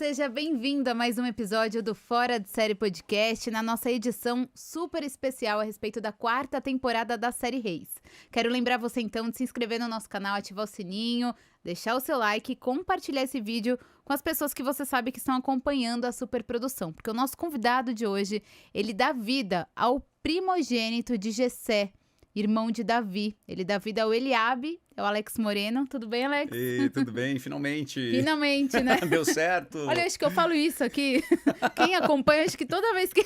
seja bem-vindo a mais um episódio do Fora de Série Podcast, na nossa edição super especial a respeito da 4ª temporada da série Reis. Quero lembrar você então de se inscrever no nosso canal, ativar o sininho, deixar o seu like e compartilhar esse vídeo com as pessoas que você sabe que estão acompanhando a superprodução, porque o nosso convidado de hoje, ele dá vida ao primogênito de Jessé, irmão de Davi. Ele dá vida ao Eliabe, é o Alex Moreno. Tudo bem, Alex? E tudo bem, finalmente. Finalmente, né? Deu certo. Olha, acho que eu falo isso aqui. Quem acompanha, acho que toda vez que...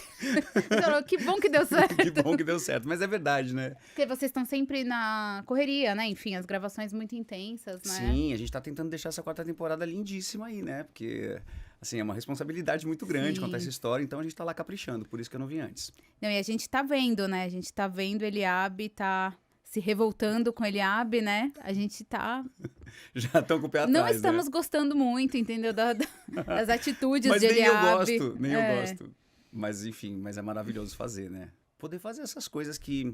falou, que bom que deu certo. Que bom que deu certo, mas é verdade, né? Porque vocês estão sempre na correria, né? Enfim, as gravações muito intensas, né? Sim, a gente tá tentando deixar essa 4ª temporada lindíssima aí, né? Porque, assim, é uma responsabilidade muito grande Sim. contar essa história, então a gente tá lá caprichando, por isso que eu não vim antes. Não, e a gente tá vendo, né? A gente tá vendo Eliabe, tá se revoltando com Eliabe, né? A gente tá... Já estão com o pé atrás, Não estamos né? gostando muito, entendeu? Das atitudes Mas de nem Eliabe. eu gosto, nem eu gosto. Mas, enfim, mas é maravilhoso fazer, né? Poder fazer essas coisas que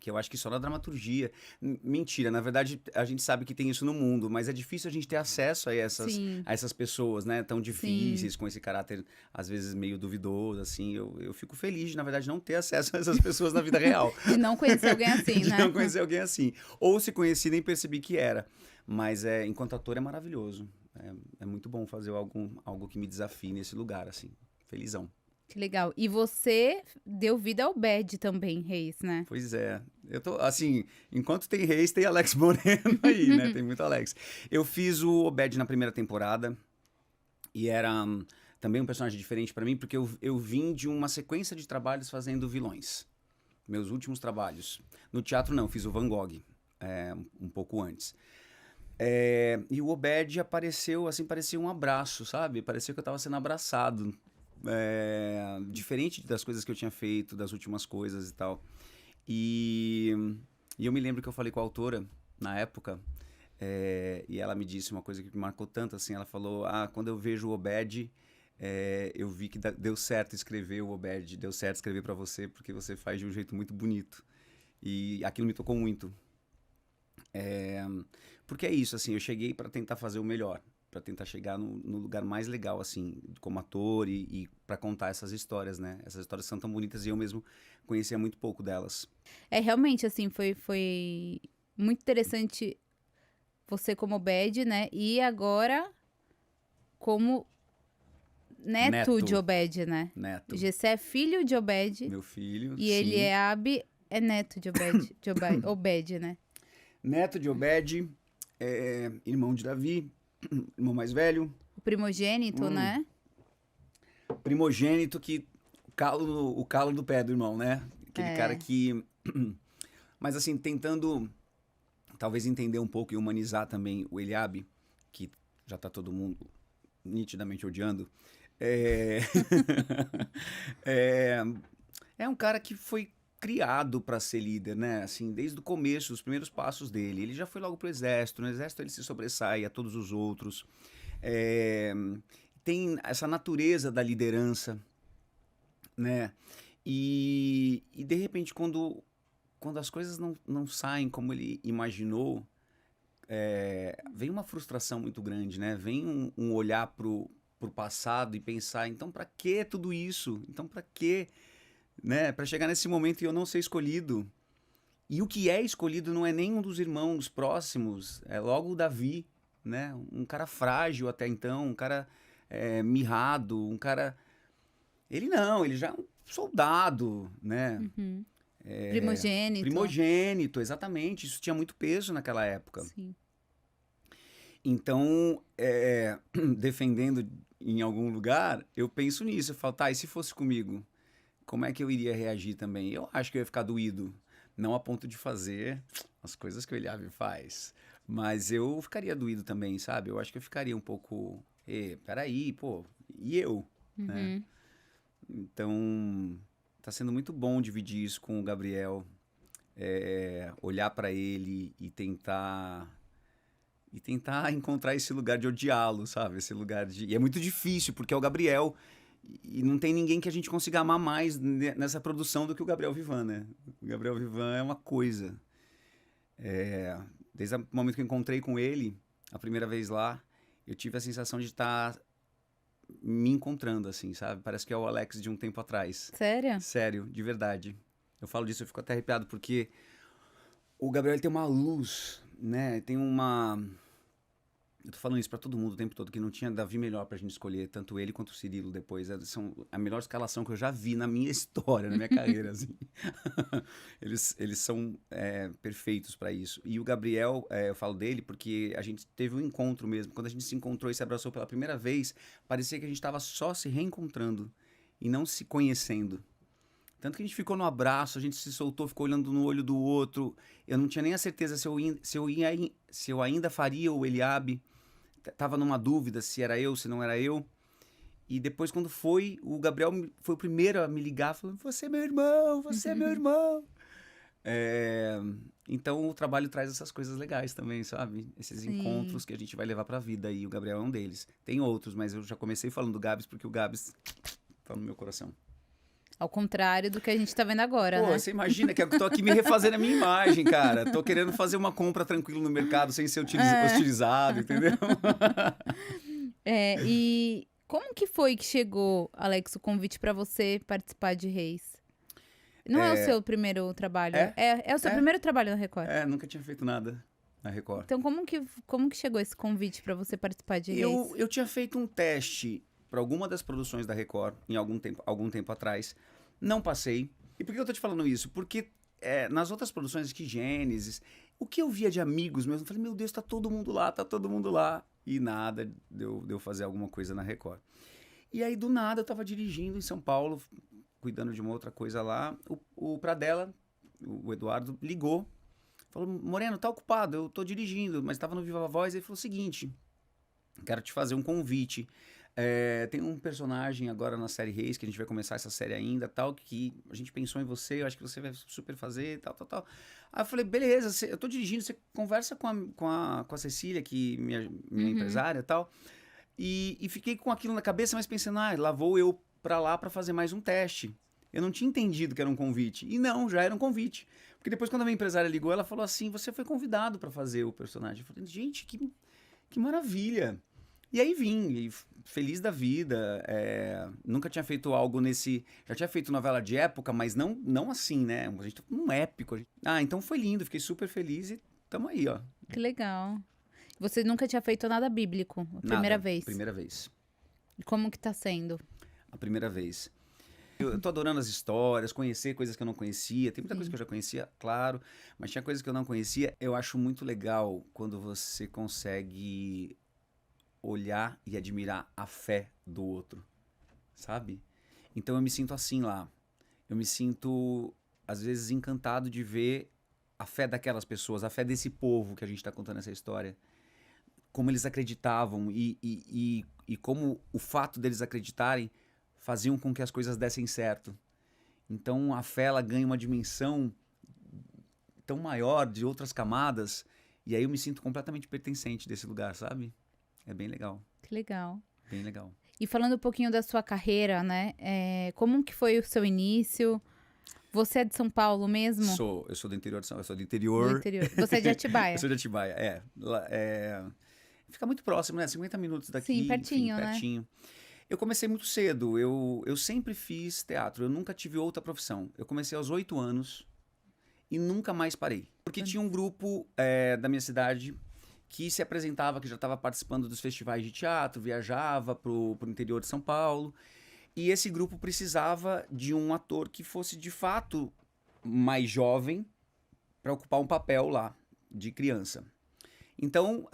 eu acho que só na dramaturgia. Mentira, na verdade, a gente sabe que tem isso no mundo, mas é difícil a gente ter acesso a essas pessoas, né? Tão difíceis, Sim. com esse caráter, às vezes, meio duvidoso, assim. Eu fico feliz de, na verdade, não ter acesso a essas pessoas na vida real. De não conhecer alguém assim, De né? não conhecer alguém assim. Ou se conheci, nem percebi que era. Mas, enquanto ator, é maravilhoso. É muito bom fazer algo que me desafie nesse lugar, assim. Felizão. Que legal. E você deu vida ao Bad também, Reis, né? Pois é. Eu tô, assim, enquanto tem Reis, tem Alex Moreno aí, né? Tem muito Alex. Eu fiz o Obed na primeira temporada e era também um personagem diferente pra mim, porque eu vim de uma sequência de trabalhos fazendo vilões. Meus últimos trabalhos. No teatro não, fiz o Van Gogh, um pouco antes. E o Obed apareceu, assim, parecia um abraço, sabe? Parecia que eu tava sendo abraçado. Diferente das coisas que eu tinha feito, das últimas coisas e tal. E eu me lembro que eu falei com a autora, na época, e ela me disse uma coisa que me marcou tanto, assim, ela falou, quando eu vejo o Obed, eu vi que deu certo escrever o Obed, deu certo escrever pra você, porque você faz de um jeito muito bonito. E aquilo me tocou muito. Porque é isso, assim, eu cheguei pra tentar fazer o melhor, para tentar chegar no lugar mais legal, assim, como ator e para contar essas histórias, né? Essas histórias são tão bonitas e eu mesmo conhecia muito pouco delas. Realmente, assim, foi muito interessante você como Obed, né? E agora como neto de Obed, né? Neto. Jessé é filho de Obed. Meu filho, E sim. Eliabe é neto de Obed, Obed, né? Neto de Obed, irmão de Davi, irmão mais velho. O primogênito, né? Primogênito que o calo do pé do irmão, né? Aquele cara que... Mas assim, tentando talvez entender um pouco e humanizar também o Eliabe, que já tá todo mundo nitidamente odiando. É um cara que foi criado para ser líder, né? Assim, desde o começo, os primeiros passos dele. Ele já foi logo pro exército. No exército ele se sobressai a todos os outros. Tem essa natureza da liderança, né? E de repente, quando as coisas não saem como ele imaginou, vem uma frustração muito grande, né? Vem um olhar pro passado e pensar, então para que tudo isso? Então para que, né? Para chegar nesse momento e eu não ser escolhido. E o que é escolhido não é nenhum dos irmãos próximos, é logo o Davi, né? Um cara frágil até então, um cara mirrado, um cara... Ele já é um soldado, né? Uhum. Primogênito. Primogênito, exatamente. Isso tinha muito peso naquela época. Sim. Então, defendendo em algum lugar, eu penso nisso. Eu falo, tá, e se fosse comigo? Como é que eu iria reagir também? Eu acho que eu ia ficar doído. Não a ponto de fazer as coisas que o Eliabe faz. Mas eu ficaria doído também, sabe? Eu acho que eu ficaria um pouco... peraí, pô, e eu? Uhum. Né? Então, tá sendo muito bom dividir isso com o Gabriel. Olhar pra ele e tentar encontrar esse lugar de odiá-lo, sabe? Esse lugar de... E é muito difícil, porque é o Gabriel... E não tem ninguém que a gente consiga amar mais nessa produção do que o Gabriel Vivan, né? O Gabriel Vivan é uma coisa. Desde o momento que eu encontrei com ele, a primeira vez lá, eu tive a sensação de estar me encontrando, assim, sabe? Parece que é o Alex de um tempo atrás. Sério? Sério, de verdade. Eu falo disso, eu fico até arrepiado, porque o Gabriel ele tem uma luz, né? Tem uma... Eu tô falando isso pra todo mundo o tempo todo, que não tinha Davi melhor pra gente escolher, tanto ele quanto o Cirilo depois. São a melhor escalação que eu já vi na minha história, na minha carreira, assim. Eles são perfeitos pra isso. E o Gabriel, eu falo dele porque a gente teve um encontro mesmo. Quando a gente se encontrou e se abraçou pela primeira vez, parecia que a gente tava só se reencontrando e não se conhecendo. Tanto que a gente ficou no abraço, a gente se soltou, ficou olhando no olho do outro. Eu não tinha nem a certeza se eu ainda faria o Eliabe. Tava numa dúvida se era eu, se não era eu. E depois, quando foi, o Gabriel foi o primeiro a me ligar, falando: você é meu irmão, você é meu irmão. Então, o trabalho traz essas coisas legais também, sabe? Esses Sim. encontros que a gente vai levar pra vida. E o Gabriel é um deles. Tem outros, mas eu já comecei falando do Gabs, porque o Gabs tá no meu coração. Ao contrário do que a gente tá vendo agora, Pô, né? você imagina que eu tô aqui me refazendo a minha imagem, cara. Tô querendo fazer uma compra tranquila no mercado, sem ser hostilizado, entendeu? E como que foi que chegou, Alex, o convite pra você participar de Reis? Não é o seu primeiro trabalho? É o seu primeiro trabalho na Record? Nunca tinha feito nada na Record. Então, como que chegou esse convite pra você participar de Reis? Eu tinha feito um teste para alguma das produções da Record em algum tempo atrás. Não passei. E por que eu tô te falando isso? Porque nas outras produções que Gênesis, o que eu via de amigos mesmo, eu falei, meu Deus, tá todo mundo lá, tá todo mundo lá. E nada de eu fazer alguma coisa na Record. E aí, do nada, eu tava dirigindo em São Paulo, cuidando de uma outra coisa lá. O Pradella, o Eduardo, ligou. Falou, Moreno, tá ocupado, eu tô dirigindo, mas tava no Viva Voz. E ele falou o seguinte, quero te fazer um convite. Tem um personagem agora na série Reis, que a gente vai começar essa série ainda, tal, que a gente pensou em você, eu acho que você vai super fazer, tal. Aí eu falei, beleza, eu tô dirigindo, você conversa com a Cecília, que minha empresária e tal, e fiquei com aquilo na cabeça, mas pensando, lá vou eu pra lá pra fazer mais um teste. Eu não tinha entendido que era um convite. E não, já era um convite. Porque depois, quando a minha empresária ligou, ela falou assim, você foi convidado pra fazer o personagem. Eu falei, gente, que maravilha. E aí vim, e feliz da vida. Nunca tinha feito algo nesse... Já tinha feito novela de época, mas não assim, né? A gente tá um épico. Então foi lindo, fiquei super feliz e tamo aí, ó. Que legal. Você nunca tinha feito nada bíblico, primeira vez? Primeira vez. E como que tá sendo? A primeira vez. Eu tô adorando as histórias, conhecer coisas que eu não conhecia. Tem muita coisa que eu já conhecia, claro, mas tinha coisas que eu não conhecia. Eu acho muito legal quando você consegue olhar e admirar a fé do outro, sabe? Então eu me sinto assim lá. Eu me sinto, às vezes, encantado de ver a fé daquelas pessoas, a fé desse povo que a gente tá contando essa história. Como eles acreditavam e como o fato deles acreditarem faziam com que as coisas dessem certo. Então a fé ela ganha uma dimensão tão maior, de outras camadas, e aí eu me sinto completamente pertencente desse lugar, sabe? É bem legal. Que legal. Bem legal. E falando um pouquinho da sua carreira, né? Como que foi o seu início? Você é de São Paulo mesmo? Eu sou do interior de São Paulo, eu sou do interior. Do interior. Você é de Atibaia? Eu sou de Atibaia, Fica muito próximo, né? 50 minutos daqui. Sim, pertinho, enfim, pertinho. Né? Eu comecei muito cedo, eu sempre fiz teatro, eu nunca tive outra profissão. Eu comecei aos 8 anos e nunca mais parei. Porque tinha um grupo da minha cidade que se apresentava, que já estava participando dos festivais de teatro, viajava pro interior de São Paulo. E esse grupo precisava de um ator que fosse, de fato, mais jovem para ocupar um papel lá, de criança. Então,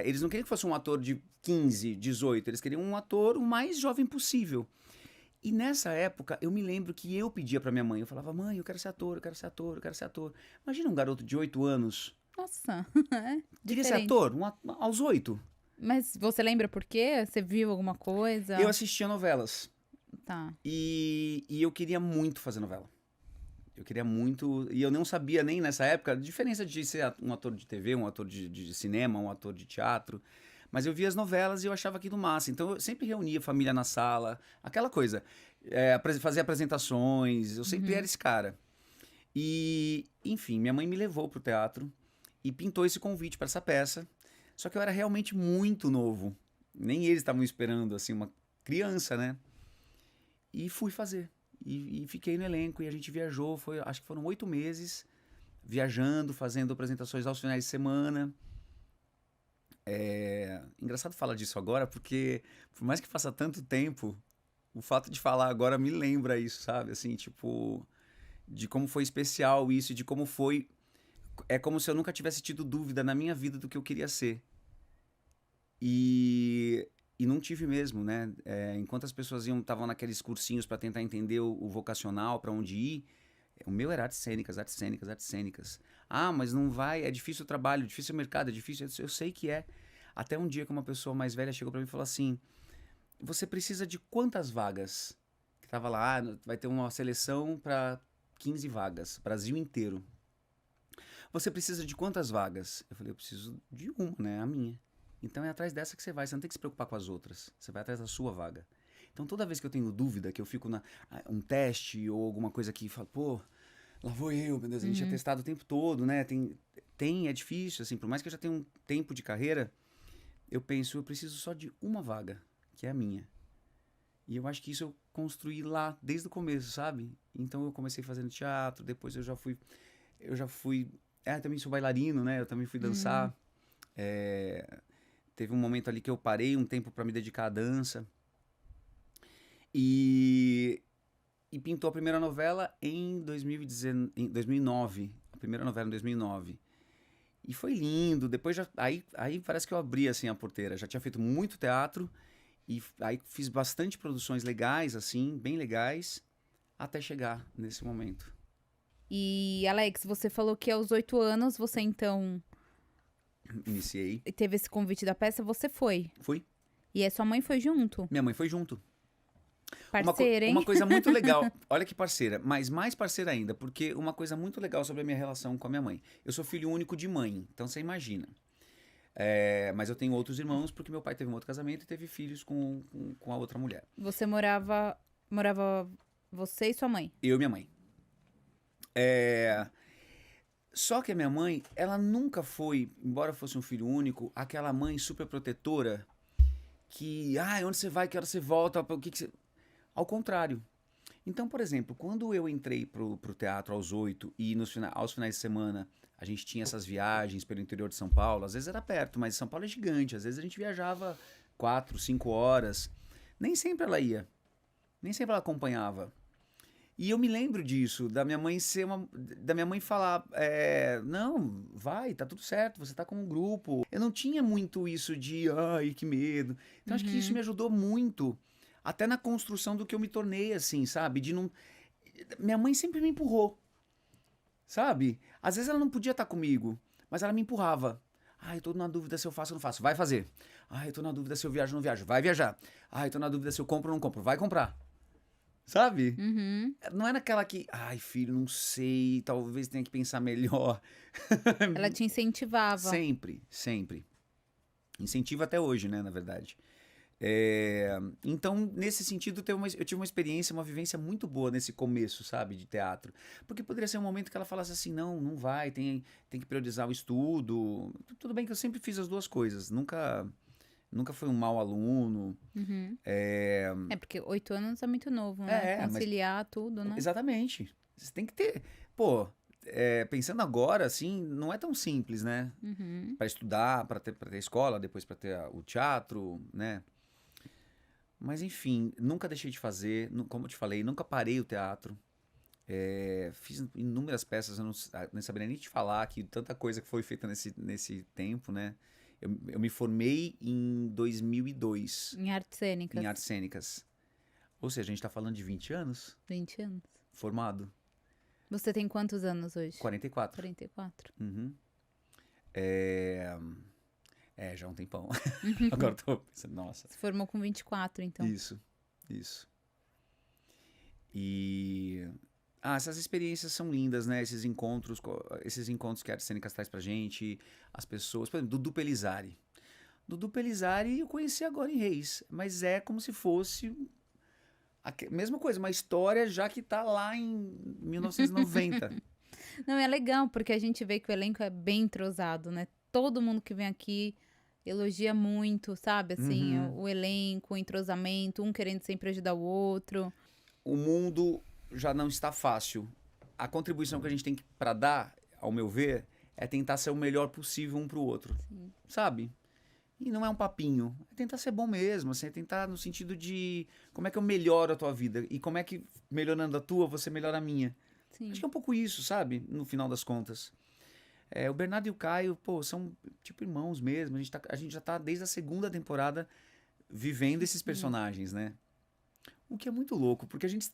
eles não queriam que fosse um ator de 15, 18, eles queriam um ator o mais jovem possível. E nessa época, eu me lembro que eu pedia pra minha mãe, eu falava, mãe, eu quero ser ator, eu quero ser ator, eu quero ser ator. Imagina um garoto de 8 anos. Nossa, Queria ser ator aos 8. Mas você lembra por quê? Você viu alguma coisa? Eu assistia novelas. Tá. E eu queria muito fazer novela. Eu queria muito... E eu não sabia nem nessa época a diferença de ser um ator de TV, um ator de cinema, um ator de teatro. Mas eu via as novelas e eu achava aquilo massa. Então eu sempre reunia a família na sala, aquela coisa. Fazia apresentações, eu sempre era esse cara. E, enfim, minha mãe me levou pro teatro e pintou esse convite para essa peça. Só que eu era realmente muito novo. Nem eles estavam esperando, assim, criança, né? E fui fazer. E fiquei no elenco e a gente viajou, acho que foram 8 meses viajando, fazendo apresentações aos finais de semana. Engraçado falar disso agora, porque por mais que faça tanto tempo, o fato de falar agora me lembra isso, sabe? Assim, tipo, de como foi especial isso, de como foi. É como se eu nunca tivesse tido dúvida na minha vida do que eu queria ser. E não tive mesmo, né? Enquanto as pessoas estavam naqueles cursinhos para tentar entender o vocacional, para onde ir, o meu era artes cênicas, artes cênicas, artes cênicas. Ah, mas não vai, é difícil o trabalho, difícil o mercado, é difícil. Eu sei que é. Até um dia que uma pessoa mais velha chegou para mim e falou assim: você precisa de quantas vagas? Que tava lá, vai ter uma seleção para 15 vagas, Brasil inteiro. Você precisa de quantas vagas? Eu falei, eu preciso de uma, né? A minha. Então é atrás dessa que você vai não tem que se preocupar com as outras. Você vai atrás da sua vaga. Então toda vez que eu tenho dúvida, que eu fico um teste ou alguma coisa que fala, pô, lá vou eu, meu Deus, a gente é testado o tempo todo, né? É difícil, assim, por mais que eu já tenha um tempo de carreira, eu penso, eu preciso só de uma vaga, que é a minha. E eu acho que isso eu construí lá desde o começo, sabe? Então eu comecei fazendo teatro, depois eu já fui, também sou bailarino, né? Eu também fui dançar. Teve um momento ali que eu parei um tempo para me dedicar à dança. E pintou a primeira novela em 2009. A primeira novela em 2009. E foi lindo. Depois aí parece que eu abri assim a porteira. Já tinha feito muito teatro. E aí fiz bastante produções legais, assim, bem legais, até chegar nesse momento. E, Alex, você falou que aos 8 anos você então Iniciei. teve esse convite da peça, você foi. Fui. E a sua mãe foi junto. Minha mãe foi junto. Parceira, hein? Uma coisa muito legal. Olha que parceira, mas mais parceira ainda, porque uma coisa muito legal sobre a minha relação com a minha mãe. Eu sou filho único de mãe, então você imagina. Mas eu tenho outros irmãos, porque meu pai teve um outro casamento e teve filhos com a outra mulher. Você morava você e sua mãe? Eu e minha mãe. Só que a minha mãe, ela nunca foi, embora fosse um filho único, aquela mãe super protetora que, onde você vai, que hora você volta, o que você... Ao contrário. Então, por exemplo, quando eu entrei pro teatro aos 8 e aos finais de semana a gente tinha essas viagens pelo interior de São Paulo, às vezes era perto, mas São Paulo é gigante, às vezes a gente viajava 4, 5 horas. Nem sempre ela ia, nem sempre ela acompanhava. E eu me lembro disso, da minha mãe falar, não, vai, tá tudo certo, você tá com um grupo. Eu não tinha muito isso de, ai, que medo. Então acho que isso me ajudou muito, até na construção do que eu me tornei, assim, sabe? Minha mãe sempre me empurrou, sabe? Às vezes ela não podia estar comigo, mas ela me empurrava. Eu tô na dúvida se eu faço ou não faço, vai fazer. Eu tô na dúvida se eu viajo ou não viajo, vai viajar. Eu tô na dúvida se eu compro ou não compro, vai comprar. Sabe? Não é naquela que, filho, não sei, talvez tenha que pensar melhor. Ela te incentivava. Sempre, sempre. Incentiva até hoje, né, na verdade. Então, nesse sentido, eu tive uma experiência, uma vivência muito boa nesse começo, sabe, de teatro. Porque poderia ser um momento que ela falasse assim, não vai, tem que priorizar o estudo. Tudo bem que eu sempre fiz as duas coisas, nunca fui um mau aluno. Porque 8 anos é muito novo, né? Conciliar tudo, né? Exatamente. Você tem que ter... Pô, pensando agora, assim, não é tão simples, né? Para estudar, para ter escola, depois para ter o teatro, né? Mas, enfim, nunca deixei de fazer. Como eu te falei, nunca parei o teatro. Fiz inúmeras peças, eu não saberia nem te falar que tanta coisa que foi feita nesse tempo, né? Eu me formei em 2002. Em artes cênicas. Em artes cênicas. Ou seja, a gente tá falando de 20 anos. 20 anos. Formado. Você tem quantos anos hoje? 44. 44. Já há um tempão. Agora eu tô pensando, nossa. Se formou com 24, então. Isso. E... essas experiências são lindas, né? Esses encontros que a Artes Cênicas traz pra gente, as pessoas... Por exemplo, Dudu Pelizari. Dudu Pelizari eu conheci agora em Reis, mas é como se fosse... mesma coisa, uma história já que tá lá em 1990. Não, é legal, porque a gente vê que o elenco é bem entrosado, né? Todo mundo que vem aqui elogia muito, sabe? Assim, Uhum. o elenco, o entrosamento, um querendo sempre ajudar o outro. O mundo já não está fácil. A contribuição que a gente tem para dar, ao meu ver, é tentar ser o melhor possível um pro outro, Sim. sabe? E não é um papinho, é tentar ser bom mesmo, assim, é tentar no sentido de como é que eu melhoro a tua vida e como é que melhorando a tua, você melhora a minha. Acho Sim. que é um pouco isso, sabe? No final das contas. É, o Bernardo e o Caio, pô, são tipo irmãos mesmo. A gente já tá desde a segunda temporada vivendo esses Sim. personagens, né? O que é muito louco, porque a gente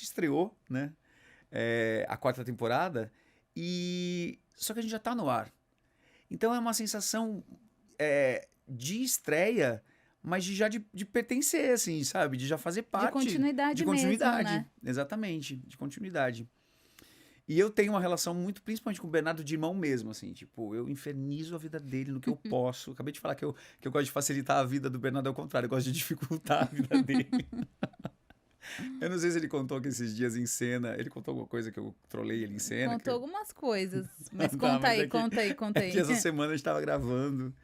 estreou, né? A quarta temporada e só que a gente já tá no ar. Então é uma sensação de estreia, mas de pertencer, assim, sabe? De já fazer De parte de continuidade mesmo, continuidade. né? Exatamente, de continuidade. E eu tenho uma relação muito, principalmente com o Bernardo, de irmão mesmo, assim. Tipo, eu infernizo a vida dele no que eu posso. Acabei de falar que eu gosto de facilitar a vida do Bernardo, ao contrário, eu gosto de dificultar a vida dele. Eu não sei se ele contou que esses dias em cena, ele contou alguma coisa que eu trolei ele em cena. Contou algumas coisas. Mas Tá, conta mas aí, conta aí, conta é que aí. essa semana a gente tava gravando.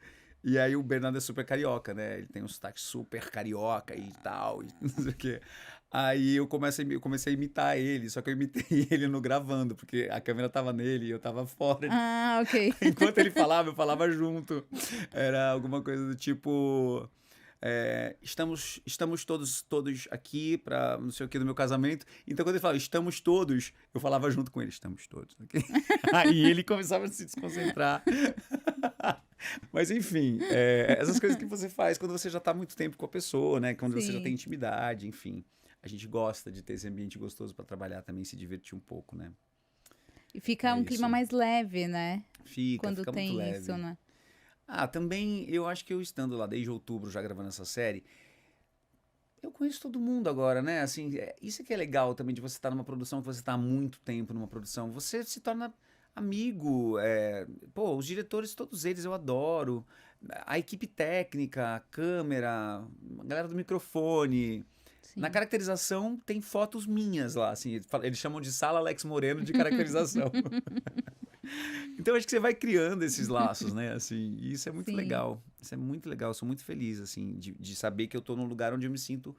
E aí o Bernardo é super carioca, né? Ele tem um sotaque super carioca e tal, e não sei o quê. Aí eu comecei a imitar ele, só que eu imitei ele no gravando, porque a câmera tava nele e eu tava fora. Ah, ok. Enquanto ele falava, eu falava junto. Era alguma coisa do tipo. Estamos todos aqui para não sei o que do meu casamento. Então, quando ele falava estamos todos, eu falava junto com ele, estamos todos aqui. Aí ele começava a se desconcentrar. Mas enfim, essas coisas que você faz quando você já tá há muito tempo com a pessoa, né? Quando você já tem Sim. intimidade, enfim. A gente gosta de ter esse ambiente gostoso para trabalhar também, se divertir um pouco, né? E fica É um clima isso. mais leve, né? Quando Fica muito tem isso, leve. né? Ah, também eu acho que eu estando lá desde outubro já gravando essa série, eu conheço todo mundo agora, né? Assim, isso que é legal também de você estar numa produção, que você está há muito tempo numa produção. Você se torna amigo. Pô, os diretores, todos eles eu adoro. A equipe técnica, a câmera, a galera do microfone. Na Sim. caracterização tem fotos minhas lá, assim, eles chamam de sala Alex Moreno de caracterização. Então acho que você vai criando esses laços, né? Assim, e isso é muito Sim. legal. Isso é muito legal. Eu sou muito feliz, assim, de saber que eu tô num lugar onde eu me sinto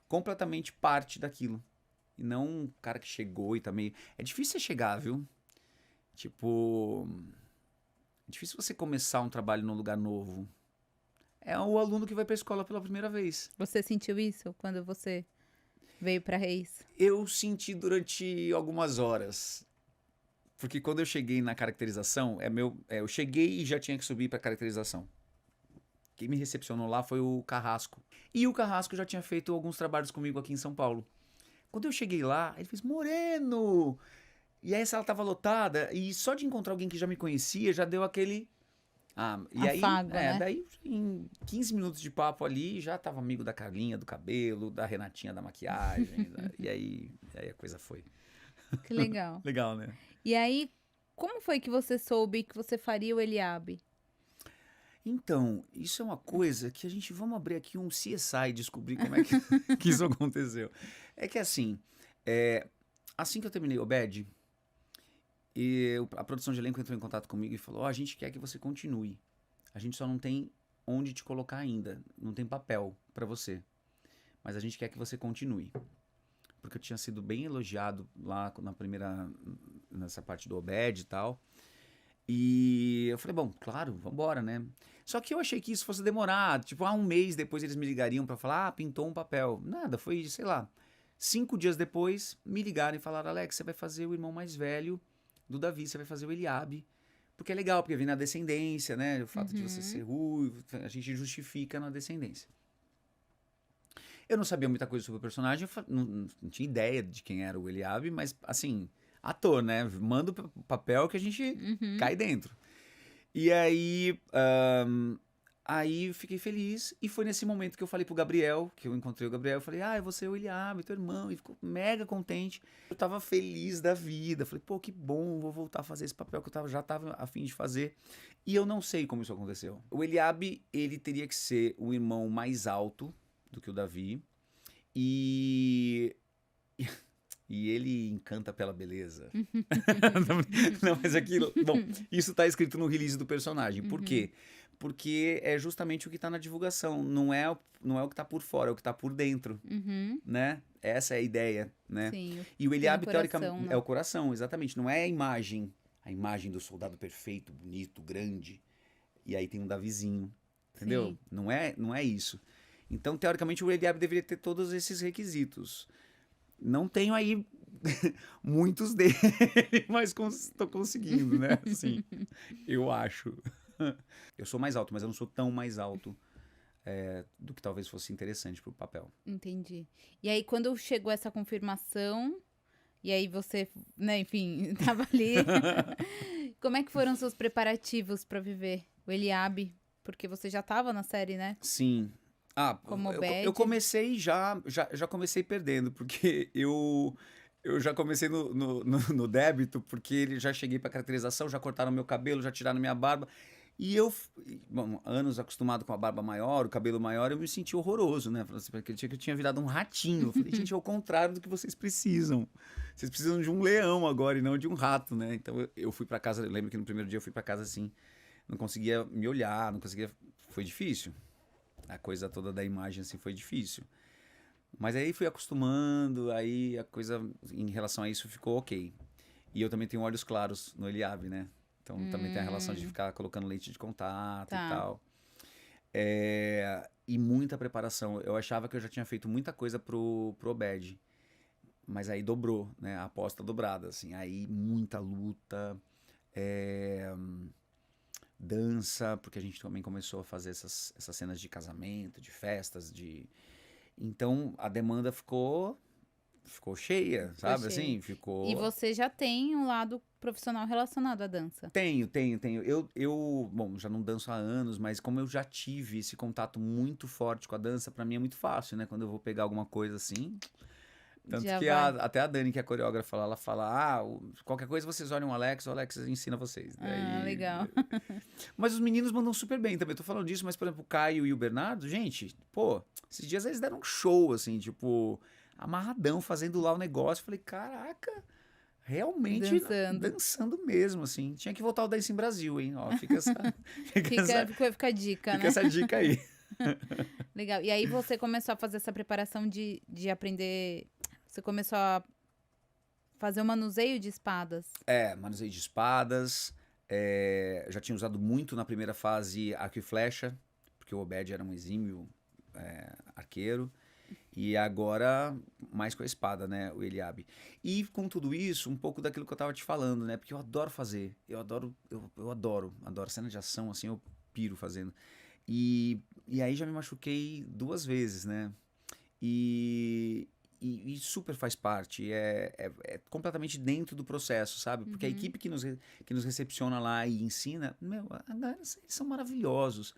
completamente parte daquilo. E não um cara que chegou e tá meio. É difícil você chegar, viu? Tipo. É difícil você começar um trabalho num lugar novo. É o aluno que vai pra escola pela primeira vez. Você sentiu isso quando você veio pra Reis? Eu senti durante algumas horas. Porque quando eu cheguei na caracterização, eu cheguei e já tinha que subir pra caracterização. Quem me recepcionou lá foi o Carrasco. E o Carrasco já tinha feito alguns trabalhos comigo aqui em São Paulo. Quando eu cheguei lá, ele fez Moreno! E aí a sala tava lotada, e só de encontrar alguém que já me conhecia, já deu aquele. Ah, e aí, Afago, né? daí em 15 minutos de papo ali, já tava amigo da Carlinha do cabelo, da Renatinha da maquiagem, e aí a coisa foi. Que legal. Legal, né? E aí, como foi que você soube que você faria o Eliabe? Então, isso é uma coisa que a gente vamos abrir aqui um CSI e descobrir como é que, que isso aconteceu. É que assim que eu terminei o Obed, a produção de elenco entrou em contato comigo e falou: a gente quer que você continue. A gente só não tem onde te colocar ainda, não tem papel pra você. Mas a gente quer que você continue. Porque eu tinha sido bem elogiado lá nessa parte do Obed e tal. E eu falei, bom, claro, vambora, né? Só que eu achei que isso fosse demorar. Tipo, um mês depois eles me ligariam pra falar, pintou um papel. Nada, foi, sei lá, 5 dias depois, me ligaram e falaram, Alex, você vai fazer o irmão mais velho do Davi, você vai fazer o Eliabe. Porque é legal, porque vem na descendência, né? O fato de você ser ruivo, a gente justifica na descendência. Eu não sabia muita coisa sobre o personagem, não tinha ideia de quem era o Eliabe, mas, assim, ator, né? Manda o papel que a gente cai dentro. E aí eu fiquei feliz, e foi nesse momento que eu falei pro Gabriel, que eu encontrei o Gabriel, eu falei, eu vou ser o Eliabe, teu irmão, e ficou mega contente. Eu tava feliz da vida, falei, pô, que bom, vou voltar a fazer esse papel que eu já tava a fim de fazer. E eu não sei como isso aconteceu. O Eliabe, ele teria que ser o irmão mais alto do que o Davi, e ele encanta pela beleza. Não, mas aquilo. Bom, isso tá escrito no release do personagem. Por quê? porque é justamente o que tá na divulgação. Não é o que tá por fora, é o que tá por dentro, Uhum. né? Essa é a ideia, né? Sim. E o Tem o Eliabe, coração, teoricamente, né? é o coração, exatamente. Não é a imagem do soldado perfeito, bonito, grande, e aí tem um Davizinho, entendeu? Sim. Não é isso. Então, teoricamente, o Eliabe deveria ter todos esses requisitos. Não tenho aí muitos dele, mas estou conseguindo, né? Assim, eu acho. Eu sou mais alto, mas eu não sou tão mais alto do que talvez fosse interessante pro papel. Entendi. E aí, quando chegou essa confirmação, e aí você, né, enfim, tava ali. Como é que foram seus preparativos pra viver o Eliabe? Porque você já tava na série, né? Sim. Ah, Como eu Obed. comecei já comecei perdendo, porque eu já comecei no débito, porque ele já cheguei pra caracterização, já cortaram meu cabelo, já tiraram minha barba. E bom, anos acostumado com a barba maior, o cabelo maior, eu me senti horroroso, né? Falei assim, porque eu tinha virado um ratinho. Eu falei, gente, é o contrário do que vocês precisam. Vocês precisam de um leão agora e não de um rato, né? Então eu fui pra casa, eu lembro que no primeiro dia eu fui pra casa assim, não conseguia me olhar, não conseguia. Foi difícil. A coisa toda da imagem assim foi difícil. Mas aí fui acostumando, aí a coisa em relação a isso ficou ok. E eu também tenho olhos claros no Eliabe, né? Então também tem a relação de ficar colocando lente de contato e Tá. tal. E muita preparação. Eu achava que eu já tinha feito muita coisa pro Obed. Mas aí dobrou, né? A aposta dobrada, assim. Aí muita luta, é, dança, porque a gente também começou a fazer essas cenas de casamento, de festas, de... Então a demanda ficou cheia, Ficou sabe? cheio. Assim, E ficou... você já tem um lado profissional relacionado à dança. Tenho. Bom, já não danço há anos, mas como eu já tive esse contato muito forte com a dança, pra mim é muito fácil, né? Quando eu vou pegar alguma coisa assim. Tanto Já que vai. até a Dani, que é a coreógrafa, ela fala: qualquer coisa vocês olham o Alex ensina vocês. Ah, Daí... legal. Mas os meninos mandam super bem também. Eu tô falando disso, mas, por exemplo, o Caio e o Bernardo, gente, pô, esses dias eles deram um show, assim, tipo, amarradão, fazendo lá o negócio. Eu falei, caraca. Realmente Dançando. dançando mesmo, assim. Tinha que voltar o Dance em Brasil, hein? Ó, fica essa, Fica a dica, fica né? essa dica aí. Legal. E aí você começou a fazer essa preparação de aprender. Você começou a fazer o manuseio de espadas. Manuseio de espadas. Já tinha usado muito na primeira fase arco e flecha, porque o Obed era um exímio arqueiro. E agora, mais com a espada, né? O Eliabe. E com tudo isso, um pouco daquilo que eu tava te falando, né? Porque eu adoro fazer. Eu adoro cena de ação, assim, eu piro fazendo. E aí já me machuquei 2 vezes, né? E super faz parte, é completamente dentro do processo, sabe? Porque a equipe que nos recepciona lá e ensina, meu, eles são maravilhosos.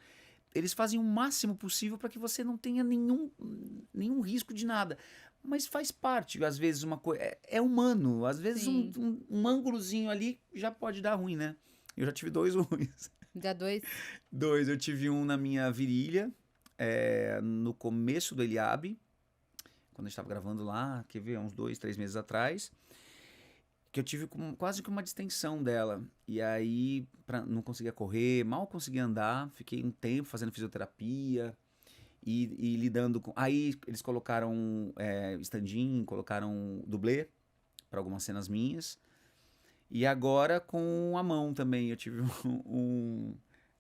Eles fazem o máximo possível para que você não tenha nenhum risco de nada. Mas faz parte, às vezes, uma coisa. É humano, às vezes Sim. um ângulozinho ali já pode dar ruim, né? Eu já tive 2 ruins. Dia 2. 2, eu tive um na minha virilha, no começo do Eliabe, quando a gente estava gravando lá, quer ver, uns 2, 3 meses atrás, que eu tive quase que uma distensão dela. E aí, não conseguia correr, mal conseguia andar, fiquei um tempo fazendo fisioterapia e lidando com... Aí eles colocaram stand-in, colocaram dublê para algumas cenas minhas. E agora com a mão também, eu tive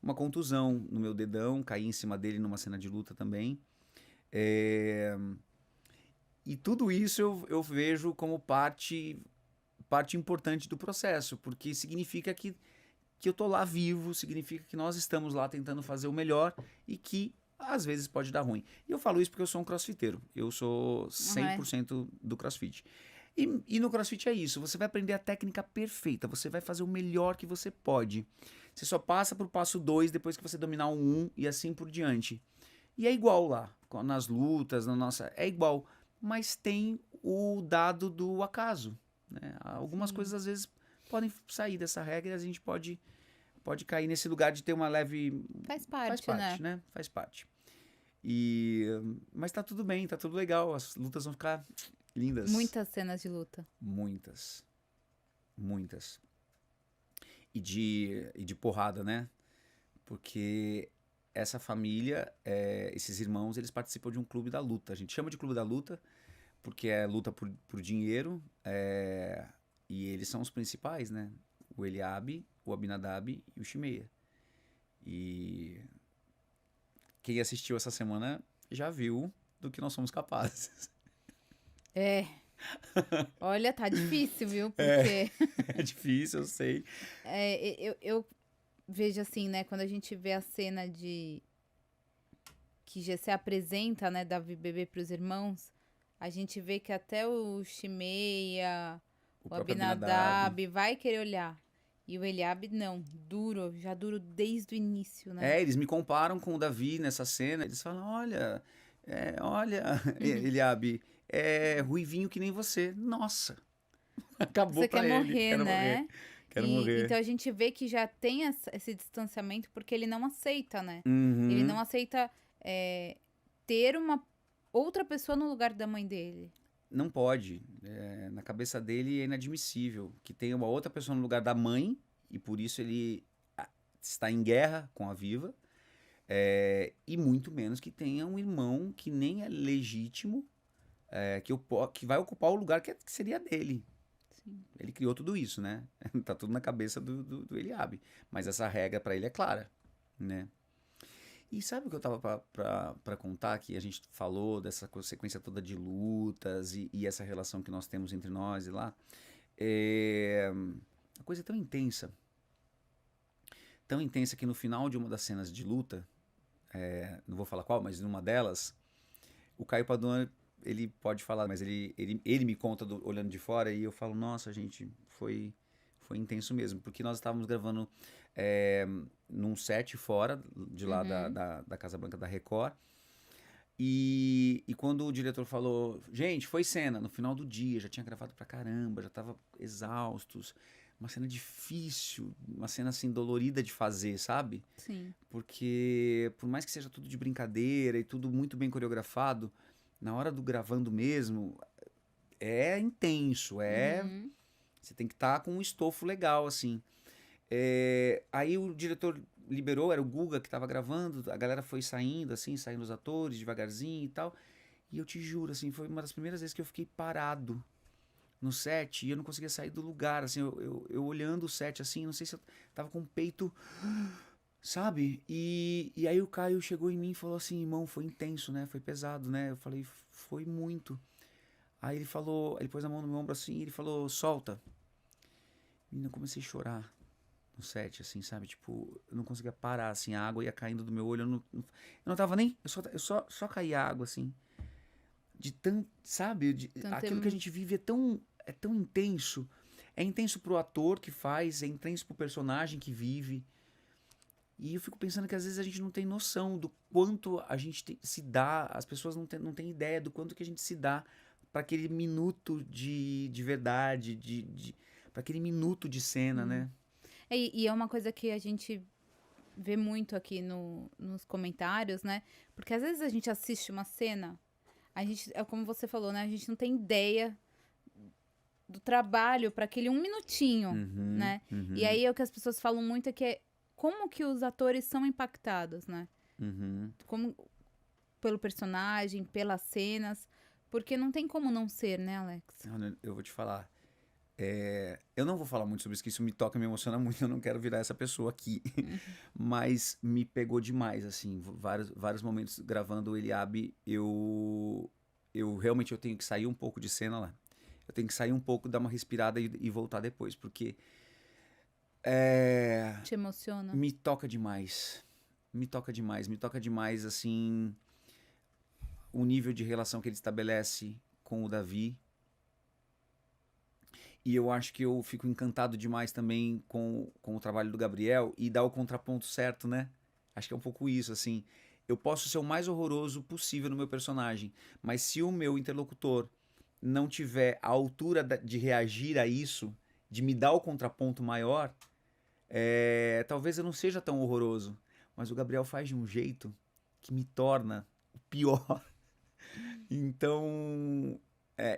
uma contusão no meu dedão, caí em cima dele numa cena de luta também. E tudo isso eu vejo como parte importante do processo, porque significa que eu tô lá vivo, significa que nós estamos lá tentando fazer o melhor e que às vezes pode dar ruim. E eu falo isso porque eu sou um crossfiteiro, eu sou 100% do crossfit. E no crossfit é isso, você vai aprender a técnica perfeita, você vai fazer o melhor que você pode. Você só passa pro passo 2 depois que você dominar o 1 e assim por diante. E é igual lá, nas lutas, é igual, mas tem o dado do acaso, né? Algumas coisas às vezes podem sair dessa regra e a gente pode cair nesse lugar de ter uma leve... Faz parte, né? Faz parte. Mas tá tudo bem, tá tudo legal, as lutas vão ficar lindas. Muitas cenas de luta. Muitas. E de porrada, né? Porque essa família, esses irmãos, eles participam de um clube da luta. A gente chama de clube da luta porque é luta por dinheiro, e eles são os principais, né? O Eliabe, o Abinadab e o Shimeia. E quem assistiu essa semana já viu do que nós somos capazes. É. Olha, tá difícil, viu? Porque É difícil, eu sei. eu vejo assim, né? Quando a gente vê a cena que GC apresenta, né, Davi Bebê pros irmãos, a gente vê que até o Shimeia, O o próprio Abinadab vai querer olhar. E o Eliabe não, já duro desde o início, né? Eles me comparam com o Davi nessa cena. Eles falam: olha, Eliabe, é ruivinho que nem você. Nossa, acabou Você pra quer ele. morrer, Quero né? morrer. Quero morrer. Então a gente vê que já tem esse distanciamento porque ele não aceita, né? Ele Uhum. não aceita ter uma outra pessoa no lugar da mãe dele. Não pode. Na cabeça dele é inadmissível que tenha uma outra pessoa no lugar da mãe, e por isso ele está em guerra com a Viva, e muito menos que tenha um irmão que nem é legítimo, que vai ocupar o lugar que seria dele. Sim. Ele criou tudo isso, né? Tá tudo na cabeça do Eliabe. Mas essa regra pra ele é clara, né? E sabe o que eu tava pra contar? Que a gente falou dessa sequência toda de lutas e essa relação que nós temos entre nós e lá. Uma coisa tão intensa que no final de uma das cenas de luta, não vou falar qual, mas numa delas, o Caio Padua, ele pode falar, mas ele me conta olhando de fora, e eu falo: nossa, gente, foi intenso mesmo, porque nós estávamos gravando num set fora de lá da Casa Branca da Record, e quando o diretor falou: gente, foi cena, no final do dia, já tinha gravado pra caramba, já tava exaustos, uma cena difícil, uma cena assim dolorida de fazer, sabe? Sim. Porque por mais que seja tudo de brincadeira e tudo muito bem coreografado, na hora do gravando mesmo, é intenso, você tem que estar com um estofo legal, assim. Aí o diretor liberou, era o Guga que tava gravando, a galera foi saindo, assim, saindo os atores devagarzinho e tal. E eu te juro, assim, foi uma das primeiras vezes que eu fiquei parado no set e eu não conseguia sair do lugar, assim, eu olhando o set, assim, não sei se eu tava com o peito, sabe? E aí o Caio chegou em mim e falou assim: irmão, foi intenso, né? Foi pesado, né? Eu falei: foi muito. Aí ele falou, ele pôs a mão no meu ombro assim e ele falou: solta. Menina, eu comecei a chorar no set, assim, sabe? Tipo, eu não conseguia parar, assim, a água ia caindo do meu olho, eu não tava nem, eu só caía água, assim, de tanto, sabe? Aquilo que a gente vive é tão intenso. É intenso pro ator que faz, é intenso pro personagem que vive. E eu fico pensando que às vezes a gente não tem noção do quanto a gente se dá, as pessoas não têm ideia do quanto que a gente se dá para aquele minuto de verdade, para aquele minuto de cena, né? E é uma coisa que a gente vê muito aqui nos comentários, né? Porque às vezes a gente assiste uma cena, é como você falou, né? A gente não tem ideia do trabalho para aquele 1 minutinho, né? E aí o que as pessoas falam muito é que como que os atores são impactados, né? Como, pelo personagem, pelas cenas, porque não tem como não ser, né, Alex? Eu vou te falar. Eu não vou falar muito sobre isso, que isso me toca, me emociona muito, eu não quero virar essa pessoa aqui. Mas me pegou demais, assim, vários momentos gravando o Eliabe, eu realmente tenho que sair um pouco de cena lá. Eu tenho que sair um pouco, dar uma respirada e voltar depois, porque Te emociona? me toca demais. Me toca demais, assim, o nível de relação que ele estabelece com o Davi. E eu acho que eu fico encantado demais também com o trabalho do Gabriel e dar o contraponto certo, né? Acho que é um pouco isso, assim. Eu posso ser o mais horroroso possível no meu personagem, mas se o meu interlocutor não tiver a altura de reagir a isso, de me dar o contraponto maior, talvez eu não seja tão horroroso. Mas o Gabriel faz de um jeito que me torna o pior. Então...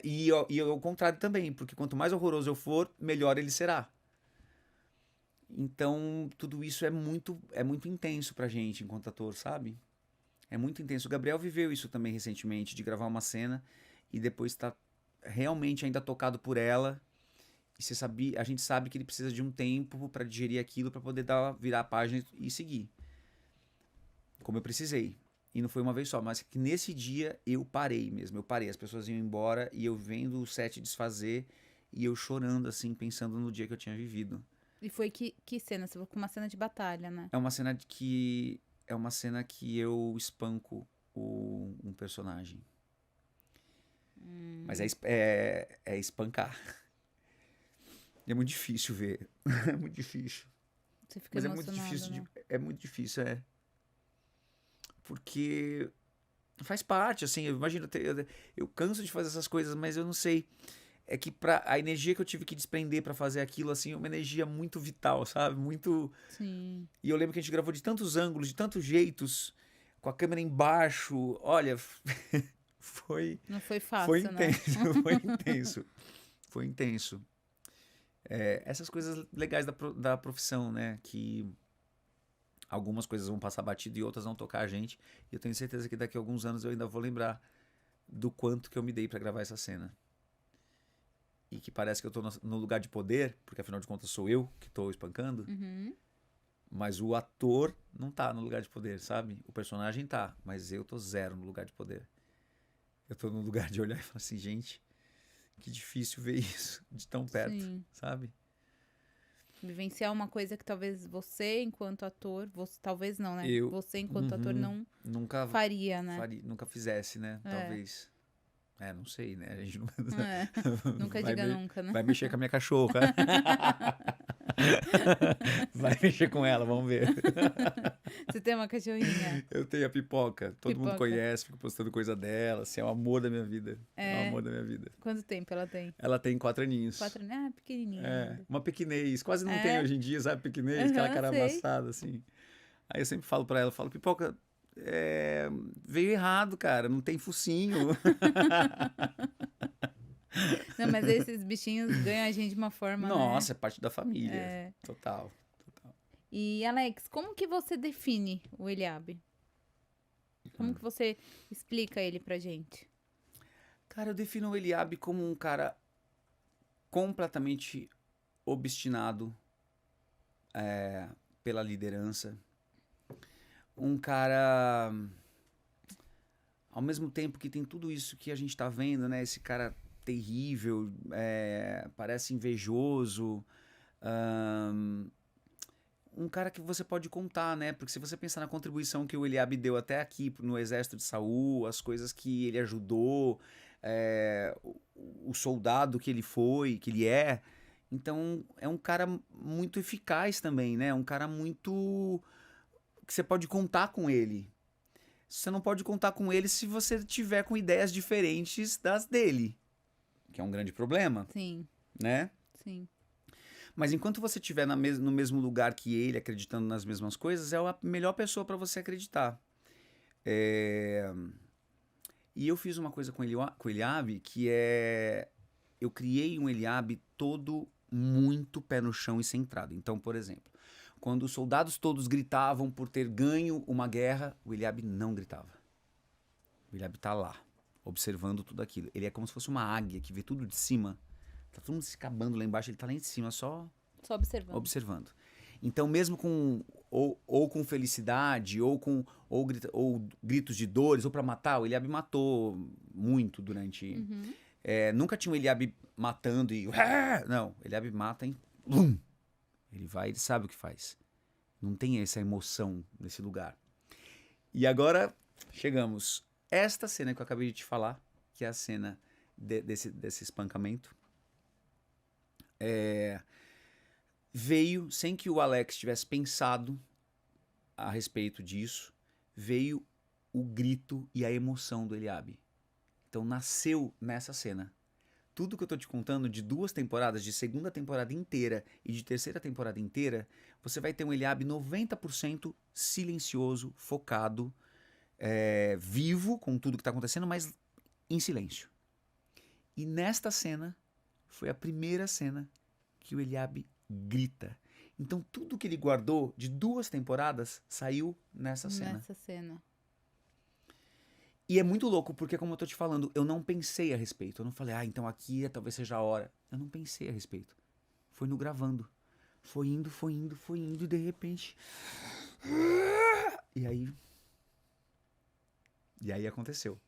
e ao contrário também, porque quanto mais horroroso eu for, melhor ele será. Então, tudo isso é muito intenso pra gente enquanto ator, sabe? É muito intenso. O Gabriel viveu isso também recentemente, de gravar uma cena e depois tá realmente ainda tocado por ela. E a gente sabe que ele precisa de um tempo pra digerir aquilo, pra poder virar a página e seguir. Como eu precisei. E não foi uma vez só, mas que nesse dia eu parei mesmo. Eu parei, as pessoas iam embora e eu vendo o set desfazer e eu chorando, assim, pensando no dia que eu tinha vivido. E foi que cena? Você falou com uma cena de batalha, né? É uma cena que. É uma cena que eu espanco um personagem. Mas é espancar. E é muito difícil ver. É muito difícil. Você fica Mas é muito emocionado, difícil né? é muito difícil, é. Porque faz parte, assim, eu imagino, eu canso de fazer essas coisas, mas eu não sei. É que a energia que eu tive que desprender pra fazer aquilo, assim, é uma energia muito vital, sabe? Muito. Sim. E eu lembro que a gente gravou de tantos ângulos, de tantos jeitos, com a câmera embaixo. Olha, foi, Não foi foi fácil, né? intenso, foi intenso. Foi intenso. Essas coisas legais da profissão, né? Que algumas coisas vão passar batido e outras vão tocar a gente. E eu tenho certeza que daqui a alguns anos eu ainda vou lembrar do quanto que eu me dei pra gravar essa cena. E que parece que eu tô no lugar de poder, porque afinal de contas sou eu que tô espancando. Uhum. Mas o ator não tá no lugar de poder, sabe? O personagem tá, mas eu tô zero no lugar de poder. Eu tô no lugar de olhar e falar assim, gente, que difícil ver isso de tão perto, Sim. sabe? Vivenciar uma coisa que talvez você, enquanto ator, talvez não, né? Eu Você, enquanto ator, não nunca faria, né? nunca fizesse, né? É. Talvez. Não sei, né? A gente não É. Nunca vai, diga nunca, né? vai mexer com a minha cachorra. Vai mexer com ela, vamos ver. Você tem uma cachorrinha? Eu tenho a Pipoca. Todo mundo Pipoca. conhece, fico postando coisa dela. Assim, é o amor da minha vida. É o amor da minha vida. Quanto tempo ela tem? Ela tem 4 aninhos. 4 anos? Ah, pequenininha ainda. Uma pequenez. Quase não É? tem hoje em dia, sabe? Pequenez, aquela Aham, cara sei. amassada, assim. Aí eu sempre falo pra ela, Pipoca, veio errado, cara. Não tem focinho. Não, mas esses bichinhos ganham a gente de uma forma, Nossa, né? é parte da família. É. Total. E, Alex, como que você define o Eliabe? Como que você explica ele pra gente? Cara, eu defino o Eliabe como um cara completamente obstinado pela liderança. Um cara, ao mesmo tempo que tem tudo isso que a gente tá vendo, né? Esse cara terrível, parece invejoso. Um cara que você pode contar, né? Porque se você pensar na contribuição que o Eliabe deu até aqui no exército de Saul, as coisas que ele ajudou, o soldado que ele foi, que ele é. Então, é um cara muito eficaz também, né? Um cara muito... que você pode contar com ele. Você não pode contar com ele se você tiver com ideias diferentes das dele. Que é um grande problema, Sim, né? sim. Mas enquanto você estiver no mesmo lugar que ele, acreditando nas mesmas coisas, é a melhor pessoa para você acreditar. E eu fiz uma coisa com o Eliabe, que é... eu criei um Eliabe todo muito pé no chão e centrado. Então, por exemplo, quando os soldados todos gritavam por ter ganho uma guerra, o Eliabe não gritava. O Eliabe tá lá, observando tudo aquilo. Ele é como se fosse uma águia que vê tudo de cima. Tá todo mundo se acabando lá embaixo, ele tá lá em cima, só observando. Então, mesmo com ou com felicidade, ou gritos de dores, ou pra matar, o Eliabe matou muito durante... Uhum. Nunca tinha um Eliabe matando e... Não, Eliabe mata em... Ele vai, ele sabe o que faz. Não tem essa emoção nesse lugar. E agora, chegamos. Esta cena que eu acabei de te falar, que é a cena desse espancamento, veio, sem que o Alex tivesse pensado a respeito disso, veio o grito e a emoção do Eliabe. Então nasceu nessa cena. Tudo que eu tô te contando de 2 temporadas, de segunda temporada inteira e de terceira temporada inteira, você vai ter um Eliabe 90% silencioso, focado, vivo com tudo que tá acontecendo, mas em silêncio. E nesta cena, foi a primeira cena que o Eliabe grita. Então, tudo que ele guardou de 2 temporadas saiu nessa cena. Nessa cena. E é muito louco, porque como eu tô te falando, eu não pensei a respeito. Eu não falei, então aqui talvez seja a hora. Eu não pensei a respeito. Foi no gravando. Foi indo, e de repente... E aí aconteceu.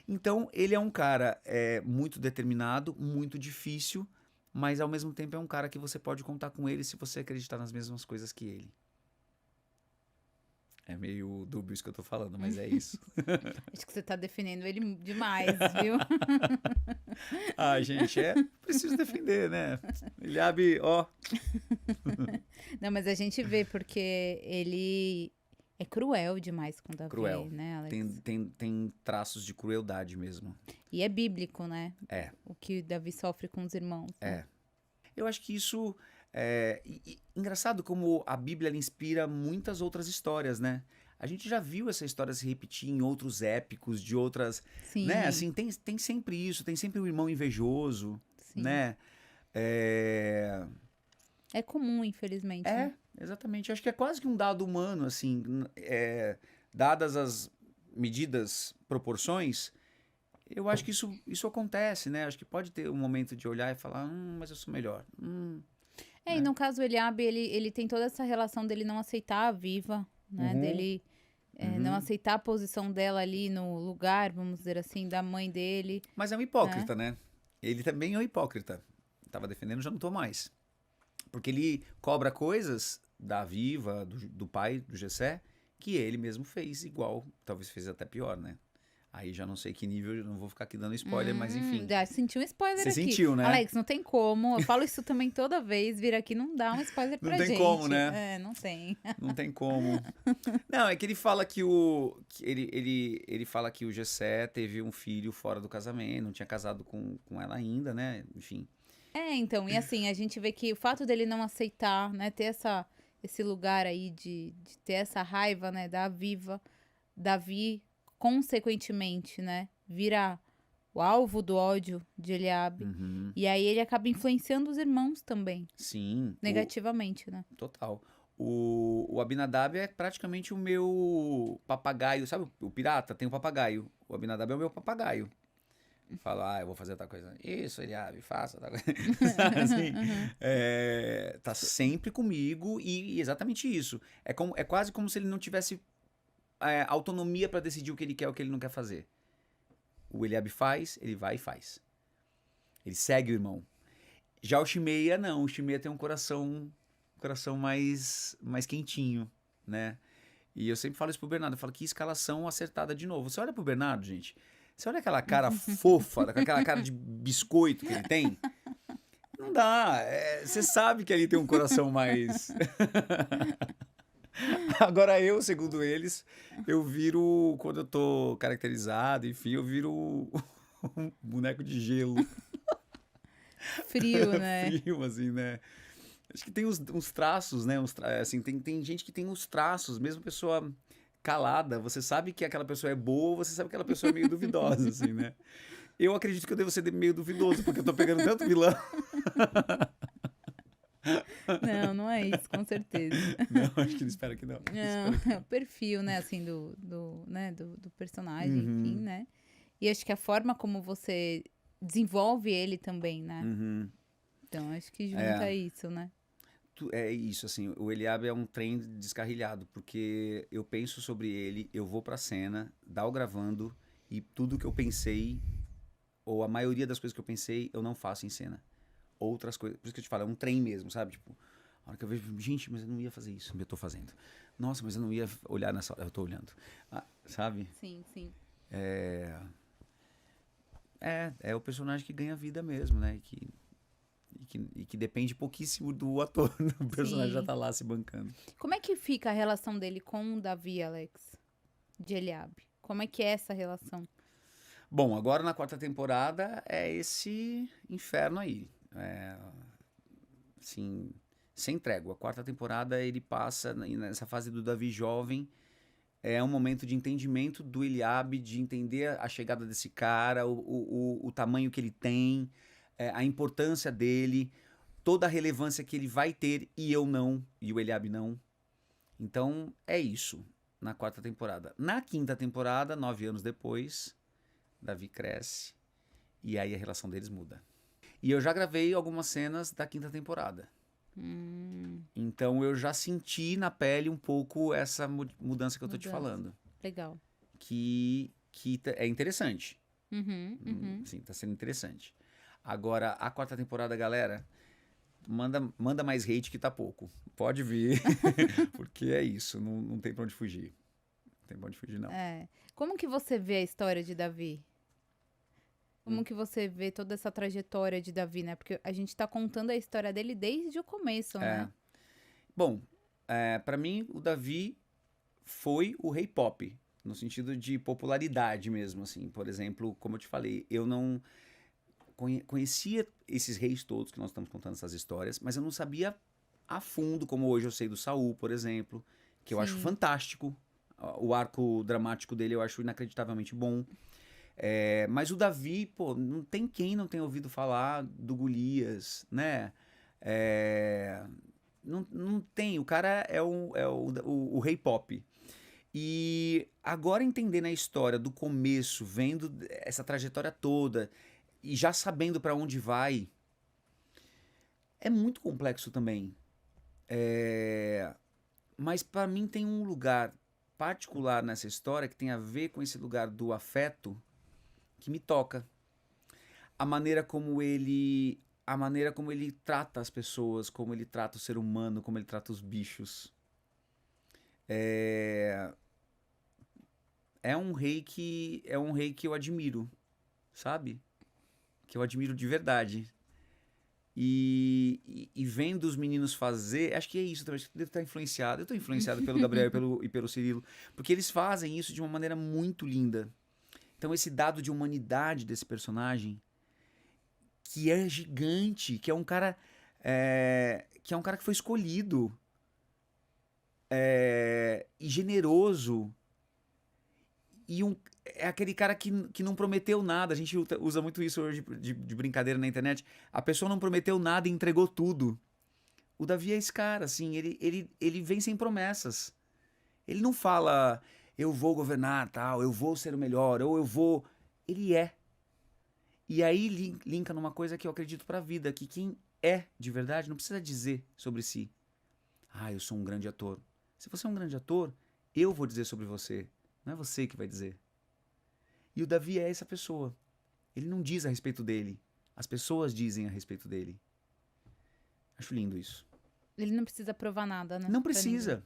Então, ele é um cara muito determinado, muito difícil, mas ao mesmo tempo é um cara que você pode contar com ele se você acreditar nas mesmas coisas que ele. É meio dúbio isso que eu tô falando, mas é isso. Acho que você tá defendendo ele demais, viu? Gente, preciso defender, né? Eliabe, ó. Não, mas a gente vê porque ele é cruel demais com Davi, Cruel. né, Alex? Tem traços de crueldade mesmo. E é bíblico, né? É. O que Davi sofre com os irmãos. Né? Eu acho que isso engraçado como a Bíblia ela inspira muitas outras histórias, né? A gente já viu essa história se repetir em outros épicos, de outras... Sim. Né? Assim, tem sempre isso, tem sempre o irmão invejoso, Sim. né? É comum, infelizmente. Né? Exatamente. Eu acho que é quase que um dado humano, assim, dadas as medidas, proporções, eu acho que isso acontece, né? Acho que pode ter um momento de olhar e falar, mas eu sou melhor. E no caso, o Eliabe, ele tem toda essa relação dele não aceitar a Viva, né? Dele não aceitar a posição dela ali no lugar, vamos dizer assim, da mãe dele. Mas é um hipócrita, né? Ele também é um hipócrita. Tava defendendo, já não tô mais. Porque ele cobra coisas da Viva, do pai, do Jessé, que ele mesmo fez igual. Talvez fez até pior, né? Aí já não sei que nível, eu não vou ficar aqui dando spoiler, mas enfim. Já senti um spoiler aqui. Você sentiu, né? Alex, não tem como. Eu falo isso também toda vez. Vir aqui não dá um spoiler pra gente. Não tem como, né? Não tem. Não tem como. Não, é que ele fala que ele fala que o Jessé teve um filho fora do casamento, não tinha casado com ela ainda, né? Enfim. Então, e assim, a gente vê que o fato dele não aceitar, né, ter esse lugar aí de ter essa raiva, né, da Viva, Davi, consequentemente, né, vira o alvo do ódio de Eliabe. E aí ele acaba influenciando os irmãos também. Sim. Negativamente, né? Total. O Abinadab é praticamente o meu papagaio. Sabe o pirata? Tem um papagaio. O Abinadab é o meu papagaio. Fala, eu vou fazer outra coisa. Isso, Eliabe, faça outra coisa. Assim, tá sempre comigo e exatamente isso. É quase como se ele não tivesse autonomia para decidir o que ele quer ou o que ele não quer fazer. O Eliabe faz, ele vai e faz. Ele segue o irmão. Já o Shimeia, não. O Shimeia tem um coração mais quentinho, né? E eu sempre falo isso pro Bernardo. Eu falo, que escalação acertada de novo. Você olha pro Bernardo, gente. Você olha aquela cara fofa, com aquela cara de biscoito que ele tem. Não dá. Você sabe que ali tem um coração mais... Agora eu, segundo eles, eu viro, quando eu tô caracterizado, enfim, eu viro um boneco de gelo. Frio, né? Frio, assim, né? Acho que tem uns traços, né? Assim, tem gente que tem uns traços, mesmo pessoa calada, você sabe que aquela pessoa é boa, você sabe que aquela pessoa é meio duvidosa, assim, né? Eu acredito que eu devo ser meio duvidoso, porque eu tô pegando tanto vilão. Não é isso, com certeza. Não, acho que ele espera que não. Não, é o perfil, né, assim, do personagem, enfim, né? E acho que a forma como você desenvolve ele também, né? Então, acho que junta isso, né? É isso, assim, o Eliabe é um trem descarrilhado, porque eu penso sobre ele, eu vou pra cena, dá o gravando, e tudo que eu pensei, ou a maioria das coisas que eu pensei, eu não faço em cena. Outras coisas, por isso que eu te falo, é um trem mesmo, sabe? Tipo, a hora que eu vejo, gente, mas eu não ia fazer isso, eu tô fazendo. Nossa, mas eu não ia olhar nessa hora, eu tô olhando. Sabe? Sim. É o personagem que ganha vida mesmo, né? E que depende pouquíssimo do ator, o personagem já tá lá se bancando. Como é que fica a relação dele com o Davi, Alex? De Eliabe? Como é que é essa relação? Bom, agora na 4ª temporada é esse inferno aí. Assim, sem trégua. A 4ª temporada ele passa nessa fase do Davi jovem. É um momento de entendimento do Eliabe, de entender a chegada desse cara, o tamanho que ele tem, a importância dele. toda a relevância que ele vai ter e eu não, e o Eliabe não. Então, é isso na 4ª temporada. Na 5ª temporada, 9 anos depois, Davi cresce e aí a relação deles muda. E eu já gravei algumas cenas da 5ª temporada. Então eu já senti na pele um pouco essa mudança que eu tô te falando. Legal. Que é interessante. Uhum. Sim, tá sendo interessante. Agora, a 4ª temporada, galera, manda mais hate que tá pouco. Pode vir, porque é isso, não tem pra onde fugir. Não tem pra onde fugir, não. Como que você vê a história de Davi? Como que você vê toda essa trajetória de Davi, né? Porque a gente tá contando a história dele desde o começo, né? Bom, pra mim, o Davi foi o rei pop, no sentido de popularidade mesmo, assim. Por exemplo, como eu te falei, eu não conhecia esses reis todos que nós estamos contando essas histórias, mas eu não sabia a fundo, como hoje eu sei do Saul, por exemplo, que eu acho fantástico. O arco dramático dele eu acho inacreditavelmente bom. Mas o Davi, pô, não tem quem não tenha ouvido falar do Golias, né? Não tem, o cara é o rei pop. E agora entendendo a história do começo, vendo essa trajetória toda e já sabendo pra onde vai, é muito complexo também. Mas pra mim tem um lugar particular nessa história que tem a ver com esse lugar do afeto que me toca. A maneira como ele trata as pessoas, como ele trata o ser humano, como ele trata os bichos. É um rei que eu admiro, sabe? Que eu admiro de verdade. E vendo os meninos fazer, acho que é isso também, acho que devo estar influenciado. Eu estou influenciado pelo Gabriel e pelo Cirilo, porque eles fazem isso de uma maneira muito linda. Então esse dado de humanidade desse personagem, que é gigante, que é um cara que foi escolhido, e generoso, e é aquele cara que não prometeu nada. A gente usa muito isso hoje de brincadeira na internet. A pessoa não prometeu nada e entregou tudo. O Davi é esse cara, assim, ele vem sem promessas. Ele não fala, eu vou governar, tal, eu vou ser o melhor, ou eu vou... Ele é. E aí linka numa coisa que eu acredito pra vida, que quem é de verdade não precisa dizer sobre si. Ah, eu sou um grande ator. Se você é um grande ator, eu vou dizer sobre você. Não é você que vai dizer. E o Davi é essa pessoa. Ele não diz a respeito dele. As pessoas dizem a respeito dele. Acho lindo isso. Ele não precisa provar nada, né? Não precisa.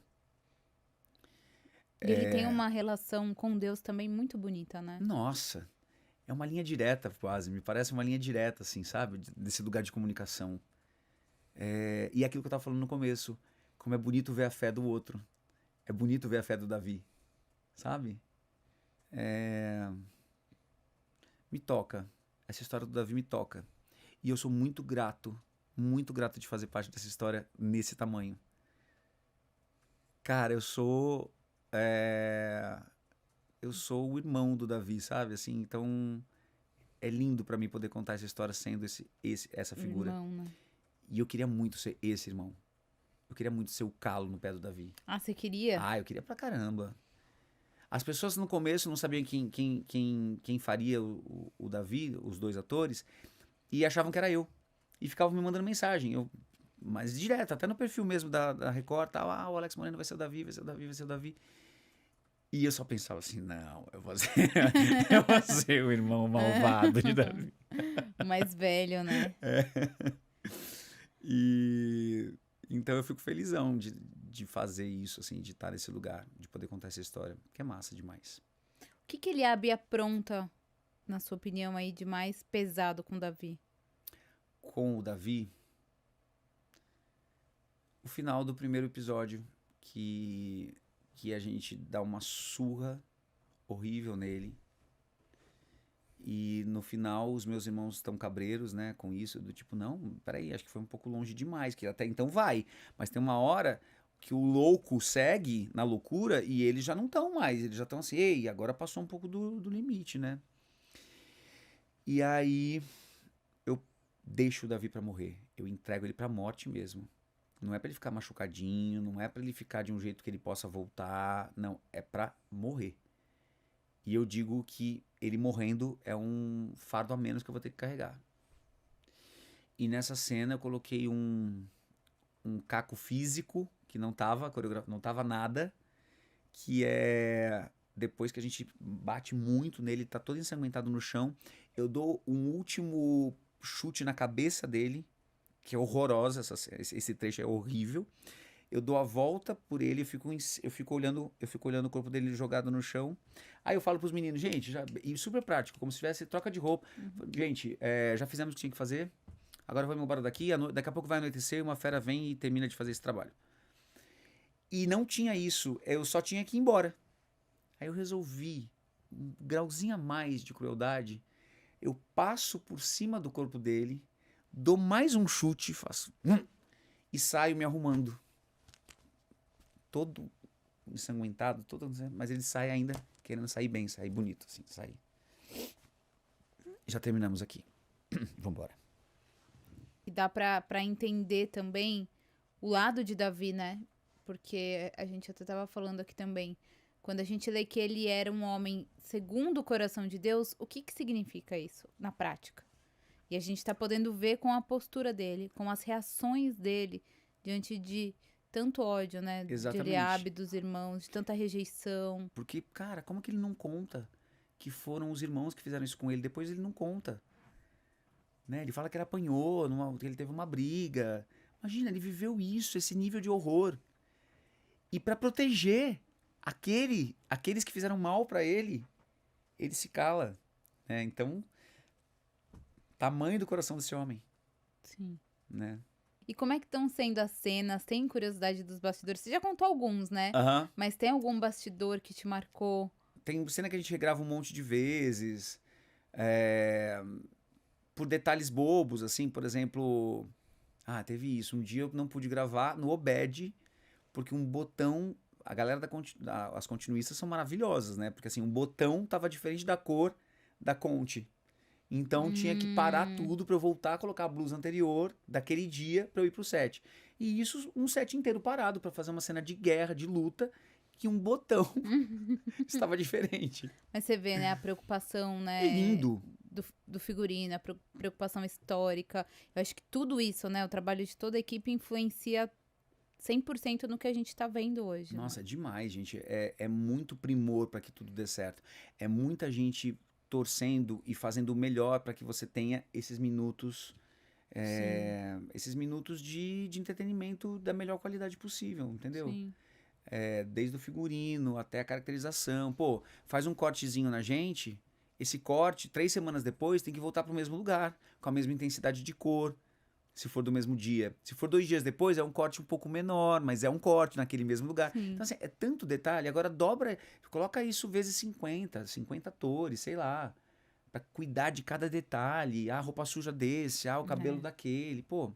E ele tem uma relação com Deus também muito bonita, né? Nossa. É uma linha direta, quase. Me parece uma linha direta, assim, sabe? Desse lugar de comunicação. E aquilo que eu tava falando no começo. Como é bonito ver a fé do outro. É bonito ver a fé do Davi. Sabe? Me toca. Essa história do Davi me toca. E eu sou muito grato de fazer parte dessa história nesse tamanho. Cara, eu sou o irmão do Davi, sabe? Assim, então é lindo pra mim poder contar essa história sendo essa figura. Irmão, né? E eu queria muito ser esse irmão. Eu queria muito ser o calo no pé do Davi. Ah, você queria? Ah, eu queria pra caramba. As pessoas no começo não sabiam quem faria o Davi, os dois atores, e achavam que era eu. E ficavam me mandando mensagem. Mas direto, até no perfil mesmo da Record, tal, o Alex Moreno vai ser o Davi, vai ser o Davi, vai ser o Davi. E eu só pensava assim, não, eu vou ser o irmão malvado de Davi. O mais velho, né? E então eu fico felizão de fazer isso, assim, de estar nesse lugar, de poder contar essa história, que é massa demais. O que Eliabe apronta, na sua opinião, aí, de mais pesado com o Davi? Com o Davi, o final do primeiro episódio, que a gente dá uma surra horrível nele. E no final os meus irmãos estão cabreiros, né, com isso, do tipo, não, peraí, acho que foi um pouco longe demais, que até então vai. Mas tem uma hora que o louco segue na loucura e eles já não estão mais, eles já estão assim, ei, agora passou um pouco do limite, né? E aí deixo o Davi pra morrer. Eu entrego ele pra morte mesmo. Não é pra ele ficar machucadinho, não é pra ele ficar de um jeito que ele possa voltar. Não, é pra morrer. E eu digo que ele morrendo é um fardo a menos que eu vou ter que carregar. E nessa cena eu coloquei um caco físico, que não tava, não tava nada, que é depois que a gente bate muito nele, ele tá todo ensanguentado no chão, eu dou um último chute na cabeça dele, que é horrorosa, esse trecho é horrível. Eu dou a volta por ele, eu fico olhando o corpo dele jogado no chão. Aí eu falo pros meninos, gente, e super prático, como se tivesse troca de roupa. Gente, já fizemos o que tinha que fazer, agora vamos embora daqui, daqui a pouco vai anoitecer e uma fera vem e termina de fazer esse trabalho. E não tinha isso, eu só tinha que ir embora. Aí eu resolvi, um grauzinho a mais de crueldade, eu passo por cima do corpo dele, dou mais um chute, faço e saio me arrumando. Todo ensanguentado, mas ele sai ainda querendo sair bem, sair bonito, assim, sair. Já terminamos aqui. Vambora. E dá pra entender também o lado de Davi, né? Porque a gente até tava falando aqui também. Quando a gente lê que ele era um homem segundo o coração de Deus, o que significa isso na prática? E a gente tá podendo ver com a postura dele, com as reações dele diante de tanto ódio, né? Exatamente. De Eliabe, dos irmãos, de tanta rejeição. Porque, cara, como que ele não conta que foram os irmãos que fizeram isso com ele? Depois ele não conta. Né? Ele fala que ele apanhou, que ele teve uma briga. Imagina, ele viveu isso, esse nível de horror. E pra proteger aqueles que fizeram mal pra ele, ele se cala. Né? Então, tamanho do coração desse homem. Sim. Né? E como é que estão sendo as cenas? Tem curiosidade dos bastidores? Você já contou alguns, né? Aham. Mas tem algum bastidor que te marcou? Tem cena que a gente regrava um monte de vezes. Por detalhes bobos, assim, por exemplo... teve isso. Um dia eu não pude gravar no Obed, porque um botão... A galera as continuistas são maravilhosas, né? Porque assim, um botão tava diferente da cor da Conte. Então tinha que parar tudo pra eu voltar a colocar a blusa anterior daquele dia pra eu ir pro set. E isso, um set inteiro parado pra fazer uma cena de guerra, de luta, que um botão estava diferente. Mas você vê, né, a preocupação, né? É lindo. Do figurino, a preocupação histórica. Eu acho que tudo isso, né? O trabalho de toda a equipe influencia 100% no que a gente tá vendo hoje. Nossa, né? é demais, gente. É muito primor pra que tudo dê certo. É muita gente torcendo e fazendo o melhor pra que você tenha esses minutos... esses minutos de entretenimento da melhor qualidade possível, entendeu? Sim. Desde o figurino até a caracterização. Pô, faz um cortezinho na gente, esse corte, 3 semanas depois, tem que voltar pro mesmo lugar, com a mesma intensidade de cor, se for do mesmo dia. Se for 2 dias depois, é um corte um pouco menor, mas é um corte naquele mesmo lugar. Sim. Então, assim, é tanto detalhe. Agora dobra, coloca isso vezes 50 atores, sei lá, pra cuidar de cada detalhe. A roupa suja desse, o cabelo daquele. Pô,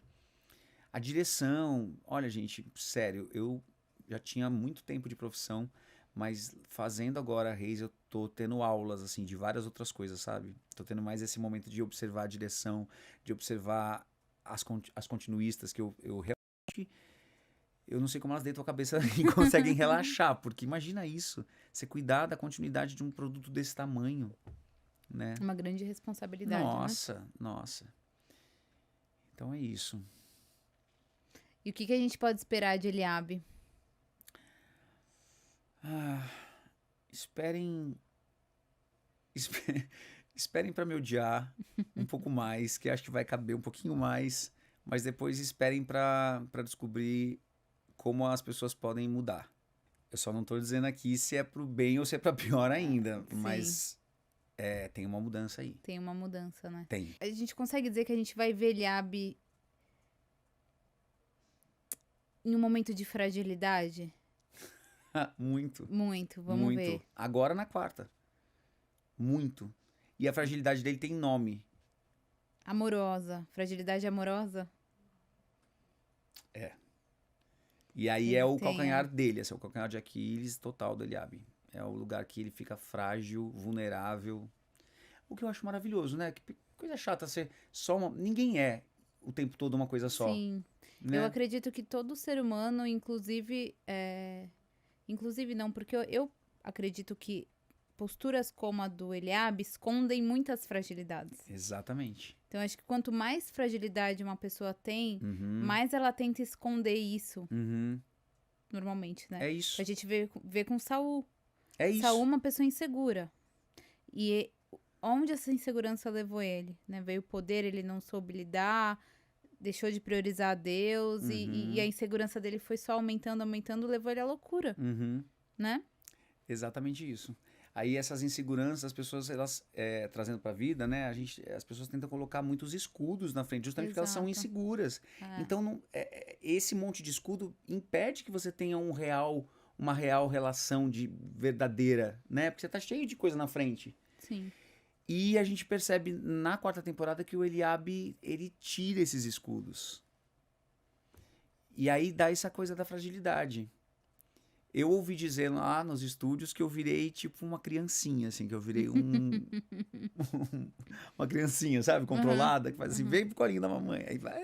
a direção. Olha, gente, sério, eu já tinha muito tempo de profissão, mas fazendo agora a Reis, eu tô tendo aulas, assim, de várias outras coisas, sabe? Tô tendo mais esse momento de observar a direção, de observar as continuistas, que eu realmente... Eu não sei como elas deitam a cabeça e conseguem relaxar, porque imagina isso, você cuidar da continuidade de um produto desse tamanho, né? Uma grande responsabilidade, né? Nossa. Então é isso. E o que a gente pode esperar de Eliabe? Esperem para me odiar um pouco mais, que acho que vai caber um pouquinho mais, mas depois esperem para descobrir como as pessoas podem mudar. Eu só não tô dizendo aqui se é pro bem ou se é pra pior ainda, mas tem uma mudança aí. Tem uma mudança, né? Tem. A gente consegue dizer que a gente vai ver Eliabe em um momento de fragilidade? Muito. Muito, vamos ver. Agora na 4ª. Muito. E a fragilidade dele tem nome. Amorosa. Fragilidade amorosa? E aí é o calcanhar dele, esse é o calcanhar de Aquiles total do Eliabe. É o lugar que ele fica frágil, vulnerável. O que eu acho maravilhoso, né? coisa chata ser só uma... Ninguém é o tempo todo uma coisa só. Sim. Né? Eu acredito que todo ser humano, inclusive... Inclusive não, porque eu acredito que posturas como a do Eliabe escondem muitas fragilidades. Exatamente. Então, acho que quanto mais fragilidade uma pessoa tem, Uhum. mais ela tenta esconder isso, Uhum. normalmente, né? É isso. A gente vê com Saul. É isso. Saul é uma pessoa insegura. E onde essa insegurança levou ele? Né? Veio o poder, ele não soube lidar, deixou de priorizar a Deus, e a insegurança dele foi só aumentando, levou ele à loucura, Uhum. né? Exatamente isso. Aí essas inseguranças, as pessoas, elas, trazendo para a vida, né? As pessoas tentam colocar muitos escudos na frente, justamente porque elas são Exato. inseguras. Então, esse monte de escudo impede que você tenha uma real relação de verdadeira, né? Porque você tá cheio de coisa na frente. Sim. E a gente percebe na 4ª temporada que o Eliabe, ele tira esses escudos. E aí dá essa coisa da fragilidade. Eu ouvi dizer lá nos estúdios que eu virei tipo uma criancinha, assim, que eu virei uma criancinha, sabe? Controlada, que faz assim, vem pro colinho da mamãe. Aí vai.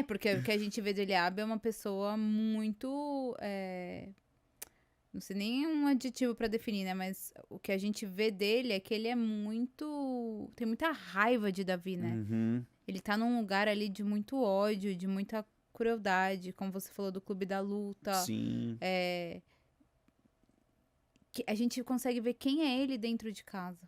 Porque o que a gente vê do Eliabe é uma pessoa muito... Não sei nem um adjetivo pra definir, né? Mas o que a gente vê dele é que ele é muito... Tem muita raiva de Davi, né? Uhum. Ele tá num lugar ali de muito ódio, de muita crueldade, como você falou do Clube da Luta. Sim. Que a gente consegue ver quem é ele dentro de casa.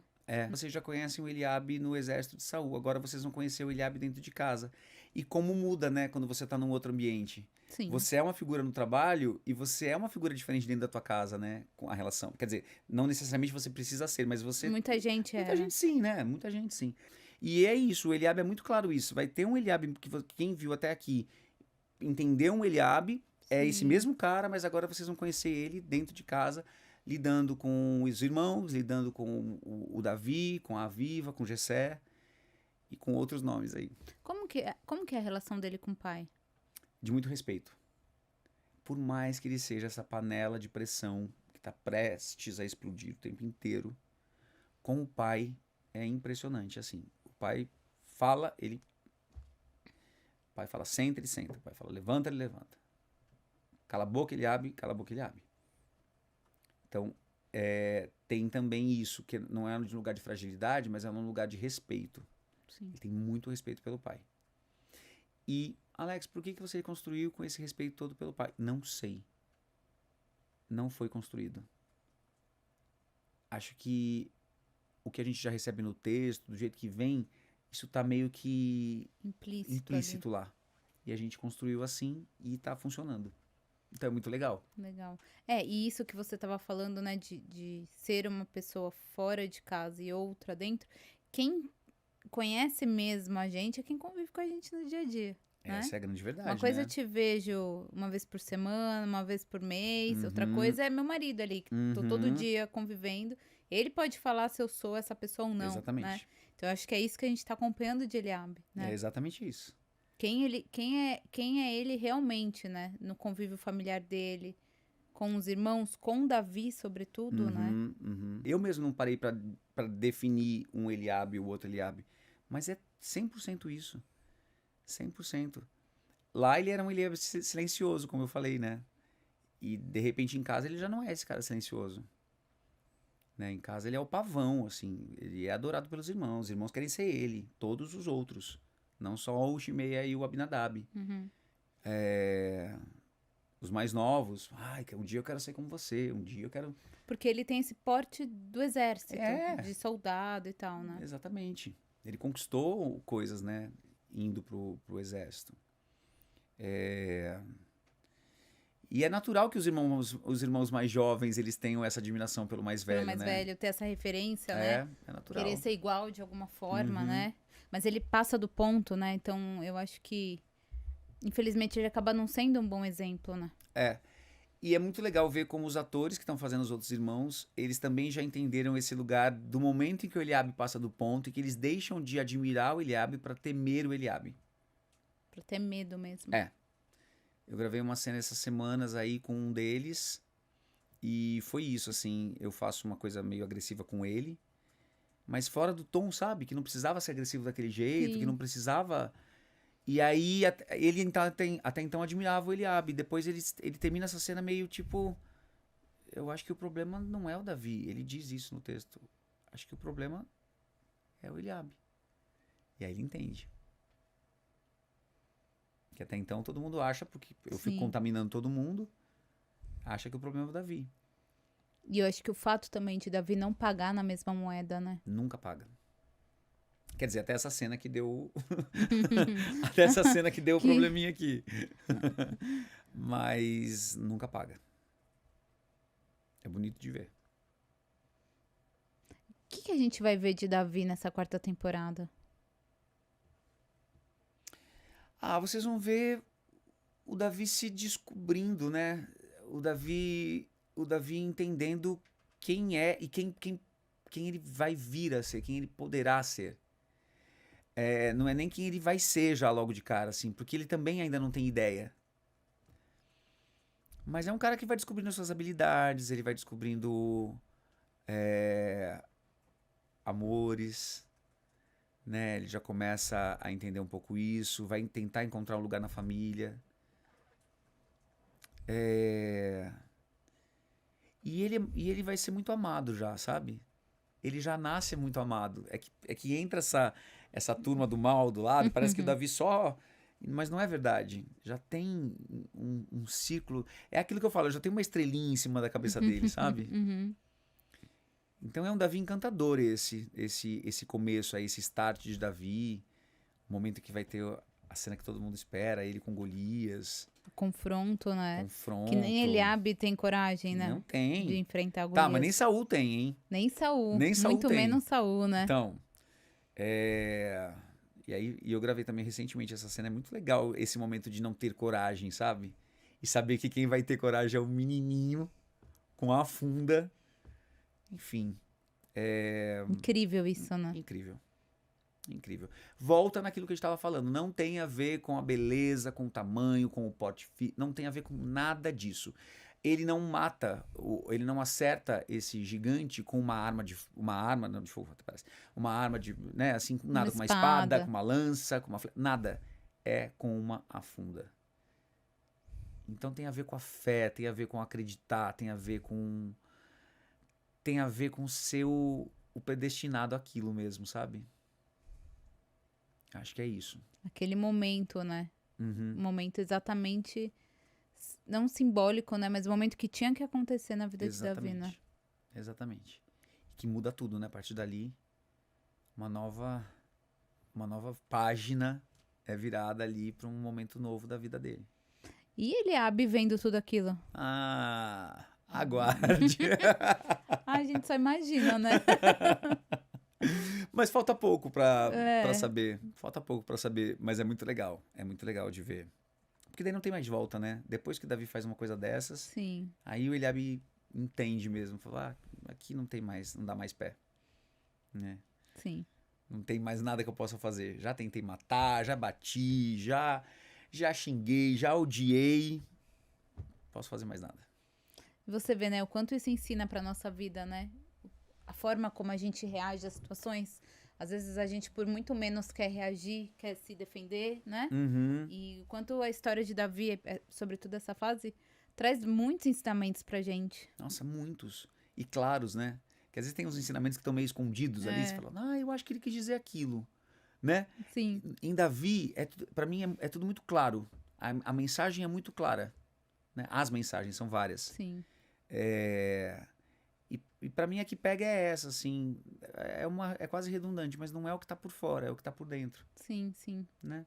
Vocês já conhecem o Eliabe no exército de Saul, agora vocês vão conhecer o Eliabe dentro de casa. E como muda, né, quando você tá num outro ambiente. Sim. Você é uma figura no trabalho e você é uma figura diferente dentro da tua casa, né, com a relação. Quer dizer, não necessariamente você precisa ser, mas você... Muita gente Muita gente sim, né? Muita gente sim. E é isso, o Eliabe é muito claro isso. Vai ter um Eliabe que quem viu até aqui entendeu um Eliabe, é esse mesmo cara, mas agora vocês vão conhecer ele dentro de casa, lidando com os irmãos, lidando com o Davi, com a Aviva, com o Jessé e com outros nomes aí. Como que é a relação dele com o pai? De muito respeito. Por mais que ele seja essa panela de pressão que está prestes a explodir o tempo inteiro, com o pai é impressionante, assim. O pai fala, o pai fala senta, ele senta. O pai fala levanta, ele levanta. Cala a boca, ele abre, cala a boca, ele abre. Então, tem também isso, que não é um lugar de fragilidade, mas é um lugar de respeito. Sim. Ele tem muito respeito pelo pai. E, Alex, por que você construiu com esse respeito todo pelo pai? Não sei. Não foi construído. Acho que o que a gente já recebe no texto, do jeito que vem, isso tá meio que implícito lá. E a gente construiu assim e tá funcionando. Então é muito legal. Legal. E isso que você tava falando, né, de ser uma pessoa fora de casa e outra dentro, quem conhece mesmo a gente é quem convive com a gente no dia a dia. Né? Essa é a grande verdade, uma coisa né? eu te vejo uma vez por semana, uma vez por mês, outra coisa é meu marido ali, que tô todo dia convivendo. Ele pode falar se eu sou essa pessoa ou não. Exatamente. Né? Então eu acho que é isso que a gente tá acompanhando de Eliabe, né? É exatamente isso. Quem é ele realmente, né? No convívio familiar dele, com os irmãos, com Davi, sobretudo, né? Eu mesmo não parei pra definir um Eliabe e o outro Eliabe, mas é 100% isso. 100%. Lá ele era um Eliabe silencioso, como eu falei, né? E de repente em casa ele já não é esse cara silencioso. Né? Em casa ele é o pavão, assim. Ele é adorado pelos irmãos. Os irmãos querem ser ele, todos os outros. Não só o Shimeia e o Abinadab. Os mais novos. Um dia eu quero ser como você. Um dia eu quero... Porque ele tem esse porte do exército. De soldado e tal, né? Exatamente. Ele conquistou coisas, né? Indo pro exército. E é natural que os irmãos mais jovens, eles tenham essa admiração pelo mais velho, né? Pelo mais velho, ter essa referência, né? É natural. Querer ser igual de alguma forma, né? Mas ele passa do ponto, né? Então, eu acho que, infelizmente, ele acaba não sendo um bom exemplo, né? E é muito legal ver como os atores que estão fazendo os outros irmãos, eles também já entenderam esse lugar do momento em que o Eliabe passa do ponto e que eles deixam de admirar o Eliabe para temer o Eliabe. Pra ter medo mesmo. Eu gravei uma cena essas semanas aí com um deles e foi isso, assim, eu faço uma coisa meio agressiva com ele mas fora do tom, sabe? Que não precisava ser agressivo daquele jeito, que Sim. não precisava. E aí, ele então, até então admirava o Eliabe. Depois ele termina essa cena meio tipo. Eu acho que o problema não é o Davi. Ele diz isso no texto. Acho que o problema é o Eliabe. E aí ele entende. Que até então todo mundo acha, porque eu fico Sim. contaminando todo mundo, acha que o problema é o Davi. E eu acho que o fato também de Davi não pagar na mesma moeda, né? Nunca paga. Quer dizer, até essa cena que deu. Até essa cena que deu o Que probleminha aqui. Mas nunca paga. É bonito de ver. que a gente vai ver de Davi nessa quarta temporada? Ah, vocês vão ver o Davi se descobrindo, né? O Davi entendendo quem é e quem ele vai vir a ser, quem ele poderá ser. É, não é nem quem ele vai ser já logo de cara, assim, porque ele também ainda não tem ideia. Mas é um cara que vai descobrindo suas habilidades, ele vai descobrindo amores, né? Ele já começa a entender um pouco isso, vai tentar encontrar um lugar na família. E ele vai ser muito amado já, sabe? Ele já nasce muito amado. É que entra essa turma do mal do lado, parece que o Davi só. Mas não é verdade. Já tem um círculo. É aquilo que eu falo, já tem uma estrelinha em cima da cabeça dele, sabe? Uhum. Então é um Davi encantador esse começo aí, esse start de Davi. O momento que vai ter a cena que todo mundo espera, ele com Golias, Confronto, né? Que nem confronto. Eliabe tem coragem, Não né? De tem. enfrentar Tá, mas nem Golias. Saul tem, hein? Nem Saul. Nem Saul Muito tem. menos Saul, né? Então, e aí eu gravei também recentemente essa cena. É muito legal esse momento de não ter coragem, sabe? E saber que quem vai ter coragem é o menininho com a funda. Enfim, Incrível isso, né? incrível. Incrível. Volta naquilo que a gente estava falando. Não tem a ver com a beleza, com o tamanho, com o porte físico. Não tem a ver com nada disso. Ele não mata, ele não acerta esse gigante com uma arma não de fogo, até parece. Uma arma de, né, assim, com nada, com uma espada, com uma lança, com uma nada. É com uma afunda. Então tem a ver com a fé, tem a ver com acreditar, tem a ver com ser o predestinado àquilo mesmo, sabe? Acho que é isso. Aquele momento, né? Uhum. Um momento exatamente, não simbólico, né? Mas o momento que tinha que acontecer na vida de Davi, né? Exatamente. Que muda tudo, né? A partir dali, uma nova página é virada ali para um momento novo da vida dele. E Eliabe vendo tudo aquilo? Ah, aguarde. A gente só imagina, né? Mas falta pouco pra saber. Falta pouco pra saber, mas é muito legal. É muito legal de ver. Porque daí não tem mais volta, né? Depois que o Davi faz uma coisa dessas, Sim. aí o Eliabe entende mesmo. Fala, aqui não tem mais, não dá mais pé. Né? Sim. Não tem mais nada que eu possa fazer. Já tentei matar, já bati, já xinguei, já odiei. Não posso fazer mais nada. Você vê, né, o quanto isso ensina pra nossa vida, né? A forma como a gente reage às situações. Às vezes a gente, por muito menos, quer reagir, quer se defender, né? Uhum. E o quanto a história de Davi, sobretudo essa fase, traz muitos ensinamentos pra gente. Nossa, muitos. E claros, né? Que às vezes tem uns ensinamentos que estão meio escondidos ali. Você fala, eu acho que ele quis dizer aquilo. Né? Sim. Em Davi, pra mim, é tudo muito claro. A mensagem é muito clara. Né? As mensagens são várias. Sim. E pra mim a que pega é essa, assim. É quase redundante, mas não é o que tá por fora, é o que tá por dentro. Sim, sim. Né?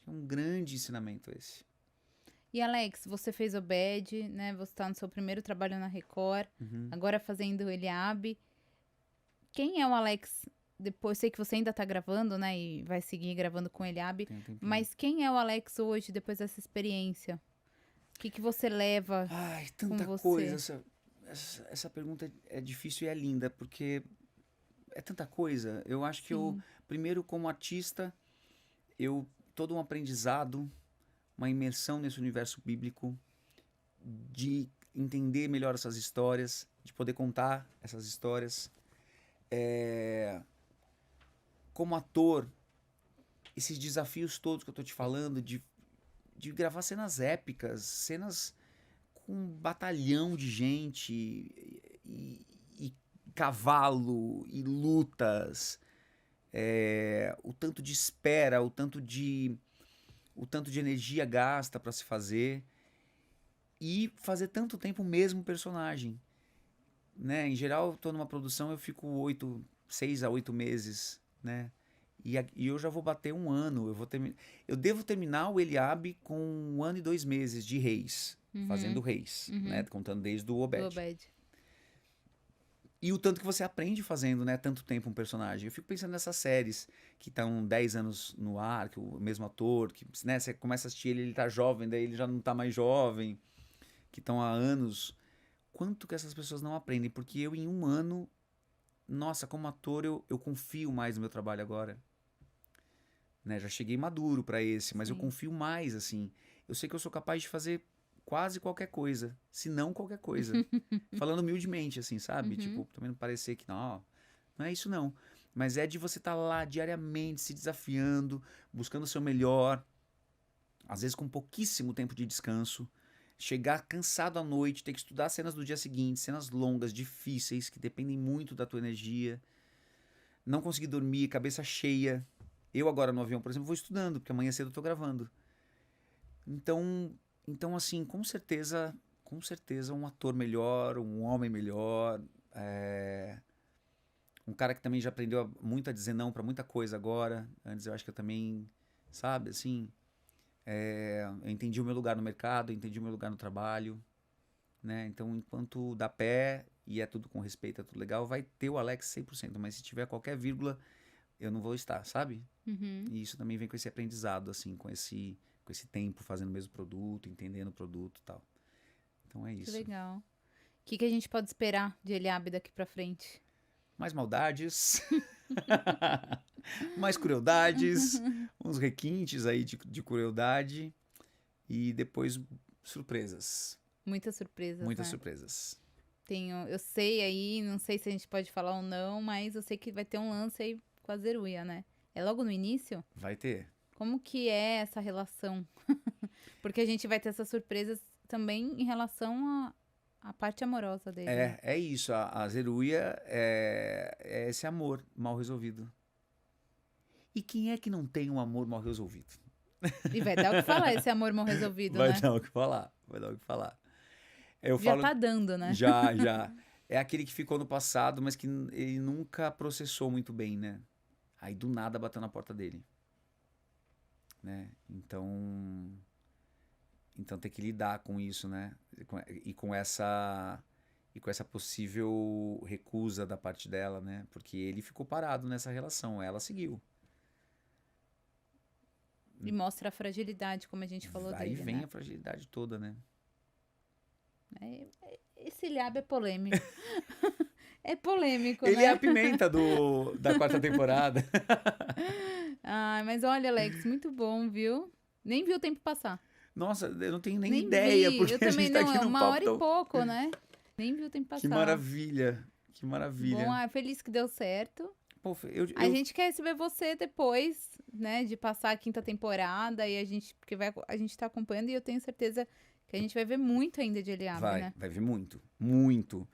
É um grande ensinamento esse. E Alex, você fez Obed, né? Você tá no seu primeiro trabalho na Record, agora fazendo Eliabe. Quem é o Alex? Depois, sei que você ainda tá gravando, né? E vai seguir gravando com Eliabe. Mas quem é o Alex hoje, depois dessa experiência? O que você leva tanta com você? coisa. Essa pergunta é difícil e é linda, porque é tanta coisa. Eu acho que eu, primeiro como artista, todo um aprendizado, uma imersão nesse universo bíblico, de entender melhor essas histórias, de poder contar essas histórias. como ator, esses desafios todos que eu tô te falando, de gravar cenas épicas, cenas com um batalhão de gente, e cavalo, e lutas, o tanto de espera, o tanto de energia gasta para se fazer, e fazer tanto tempo o mesmo personagem, né? Em geral, eu tô numa produção, eu fico 6 a 8 meses, né? E eu já vou bater um ano. Eu devo terminar o Eliabe com 1 ano e 2 meses de Reis, fazendo Reis, né? Contando desde o Obed. Do Obed. E o tanto que você aprende fazendo, né? Tanto tempo um personagem. Eu fico pensando nessas séries que estão 10 anos no ar, que o mesmo ator, que, né? Você começa a assistir ele tá jovem, daí ele já não tá mais jovem, que estão há anos. Quanto que essas pessoas não aprendem? Porque eu, em 1 ano, nossa, como ator, eu confio mais no meu trabalho agora. Né? Já cheguei maduro pra esse, mas eu confio mais, assim. Eu sei que eu sou capaz de fazer quase qualquer coisa, se não qualquer coisa. Falando humildemente, assim, sabe? Tipo, também não parecer que, não é isso não. Mas é de você estar lá diariamente, se desafiando, buscando o seu melhor, às vezes com pouquíssimo tempo de descanso, chegar cansado à noite, ter que estudar cenas do dia seguinte, cenas longas, difíceis, que dependem muito da tua energia, não conseguir dormir, cabeça cheia. Eu agora no avião, por exemplo, vou estudando, porque amanhã cedo eu tô gravando. Então assim, com certeza um ator melhor, um homem melhor, um cara que também já aprendeu muito a dizer não pra muita coisa agora. Antes eu acho que eu também, sabe, assim, eu entendi o meu lugar no mercado, eu entendi o meu lugar no trabalho, né? Então, enquanto dá pé e é tudo com respeito, é tudo legal, vai ter o Alex 100%, mas se tiver qualquer vírgula, eu não vou estar, sabe? E isso também vem com esse aprendizado, assim, com esse tempo fazendo o mesmo produto, entendendo o produto e tal. Então é isso. Que legal. O que a gente pode esperar de Eliabe daqui pra frente? Mais maldades, mais crueldades, uns requintes aí de crueldade e depois surpresas. Muitas surpresas, Muitas né? surpresas. Eu sei aí, não sei se a gente pode falar ou não, mas eu sei que vai ter um lance aí com a Zeruia, né? É logo no início? Vai ter. Como que é essa relação? Porque a gente vai ter essas surpresas também em relação à parte amorosa dele. Né? É isso. A Zeruia é esse amor mal resolvido. E quem é que não tem um amor mal resolvido? E vai dar o que falar, esse amor mal resolvido, Vai né? dar o que falar. Vai dar o que falar. Eu Já falo, tá dando, né? já. É aquele que ficou no passado, mas que ele nunca processou muito bem, né? Aí do nada bateu na porta dele. Né? Então tem que lidar com isso, né? E com essa possível recusa da parte dela, né? Porque ele ficou parado nessa relação, ela seguiu. E mostra a fragilidade, como a gente falou Aí dele, vem né? a fragilidade toda, né? Esse Eliabe é polêmico. É polêmico, Ele né? é a pimenta da 4ª temporada. Ai, mas olha, Alex, muito bom, viu? Nem vi o tempo passar. Nossa, eu não tenho nem Nem ideia, vi. porque Eu a também gente tá não, aqui é no 1 papo hora e pouco, né? Nem vi o tempo passar. Que maravilha, que maravilha. Bom, feliz que deu certo. Pô, A gente quer receber você depois, né, de passar a 5ª temporada e a gente tá acompanhando e eu tenho certeza que a gente vai ver muito ainda de Eliabe, né? vai ver muito, muito.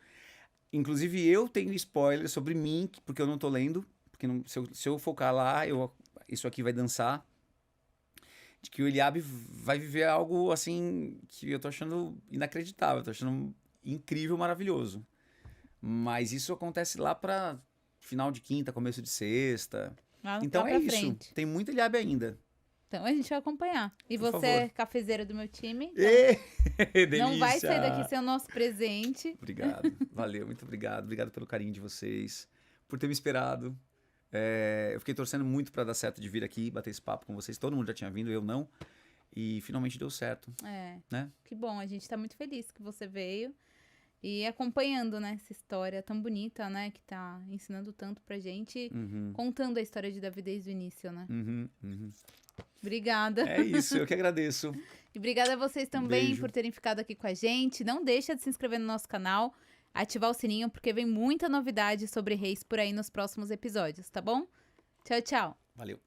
Inclusive eu tenho spoiler sobre mim, porque eu não tô lendo, porque se eu focar lá, isso aqui vai dançar. De que o Eliabe vai viver algo assim que eu tô achando inacreditável, tô achando incrível, maravilhoso. Mas isso acontece lá pra final de 5ª, começo de 6ª. Então Lá é pra isso. frente. Tem muito Eliabe ainda. Então a gente vai acompanhar. E Por você favor. é cafezeira do meu time. Então não vai sair daqui sem o nosso presente. Obrigado. Valeu, muito obrigado. Obrigado pelo carinho de vocês, por ter me esperado. Eu fiquei torcendo muito pra dar certo de vir aqui, bater esse papo com vocês. Todo mundo já tinha vindo, eu não. E finalmente deu certo. Né? Que bom. A gente tá muito feliz que você veio. E acompanhando, né, essa história tão bonita, né, que tá ensinando tanto pra gente, contando a história de Davi desde o início, né? Obrigada. É isso, eu que agradeço. E obrigada a vocês também Beijo. por terem ficado aqui com a gente. Não deixa de se inscrever no nosso canal, ativar o sininho, porque vem muita novidade sobre Reis por aí nos próximos episódios, tá bom? Tchau, tchau! Valeu!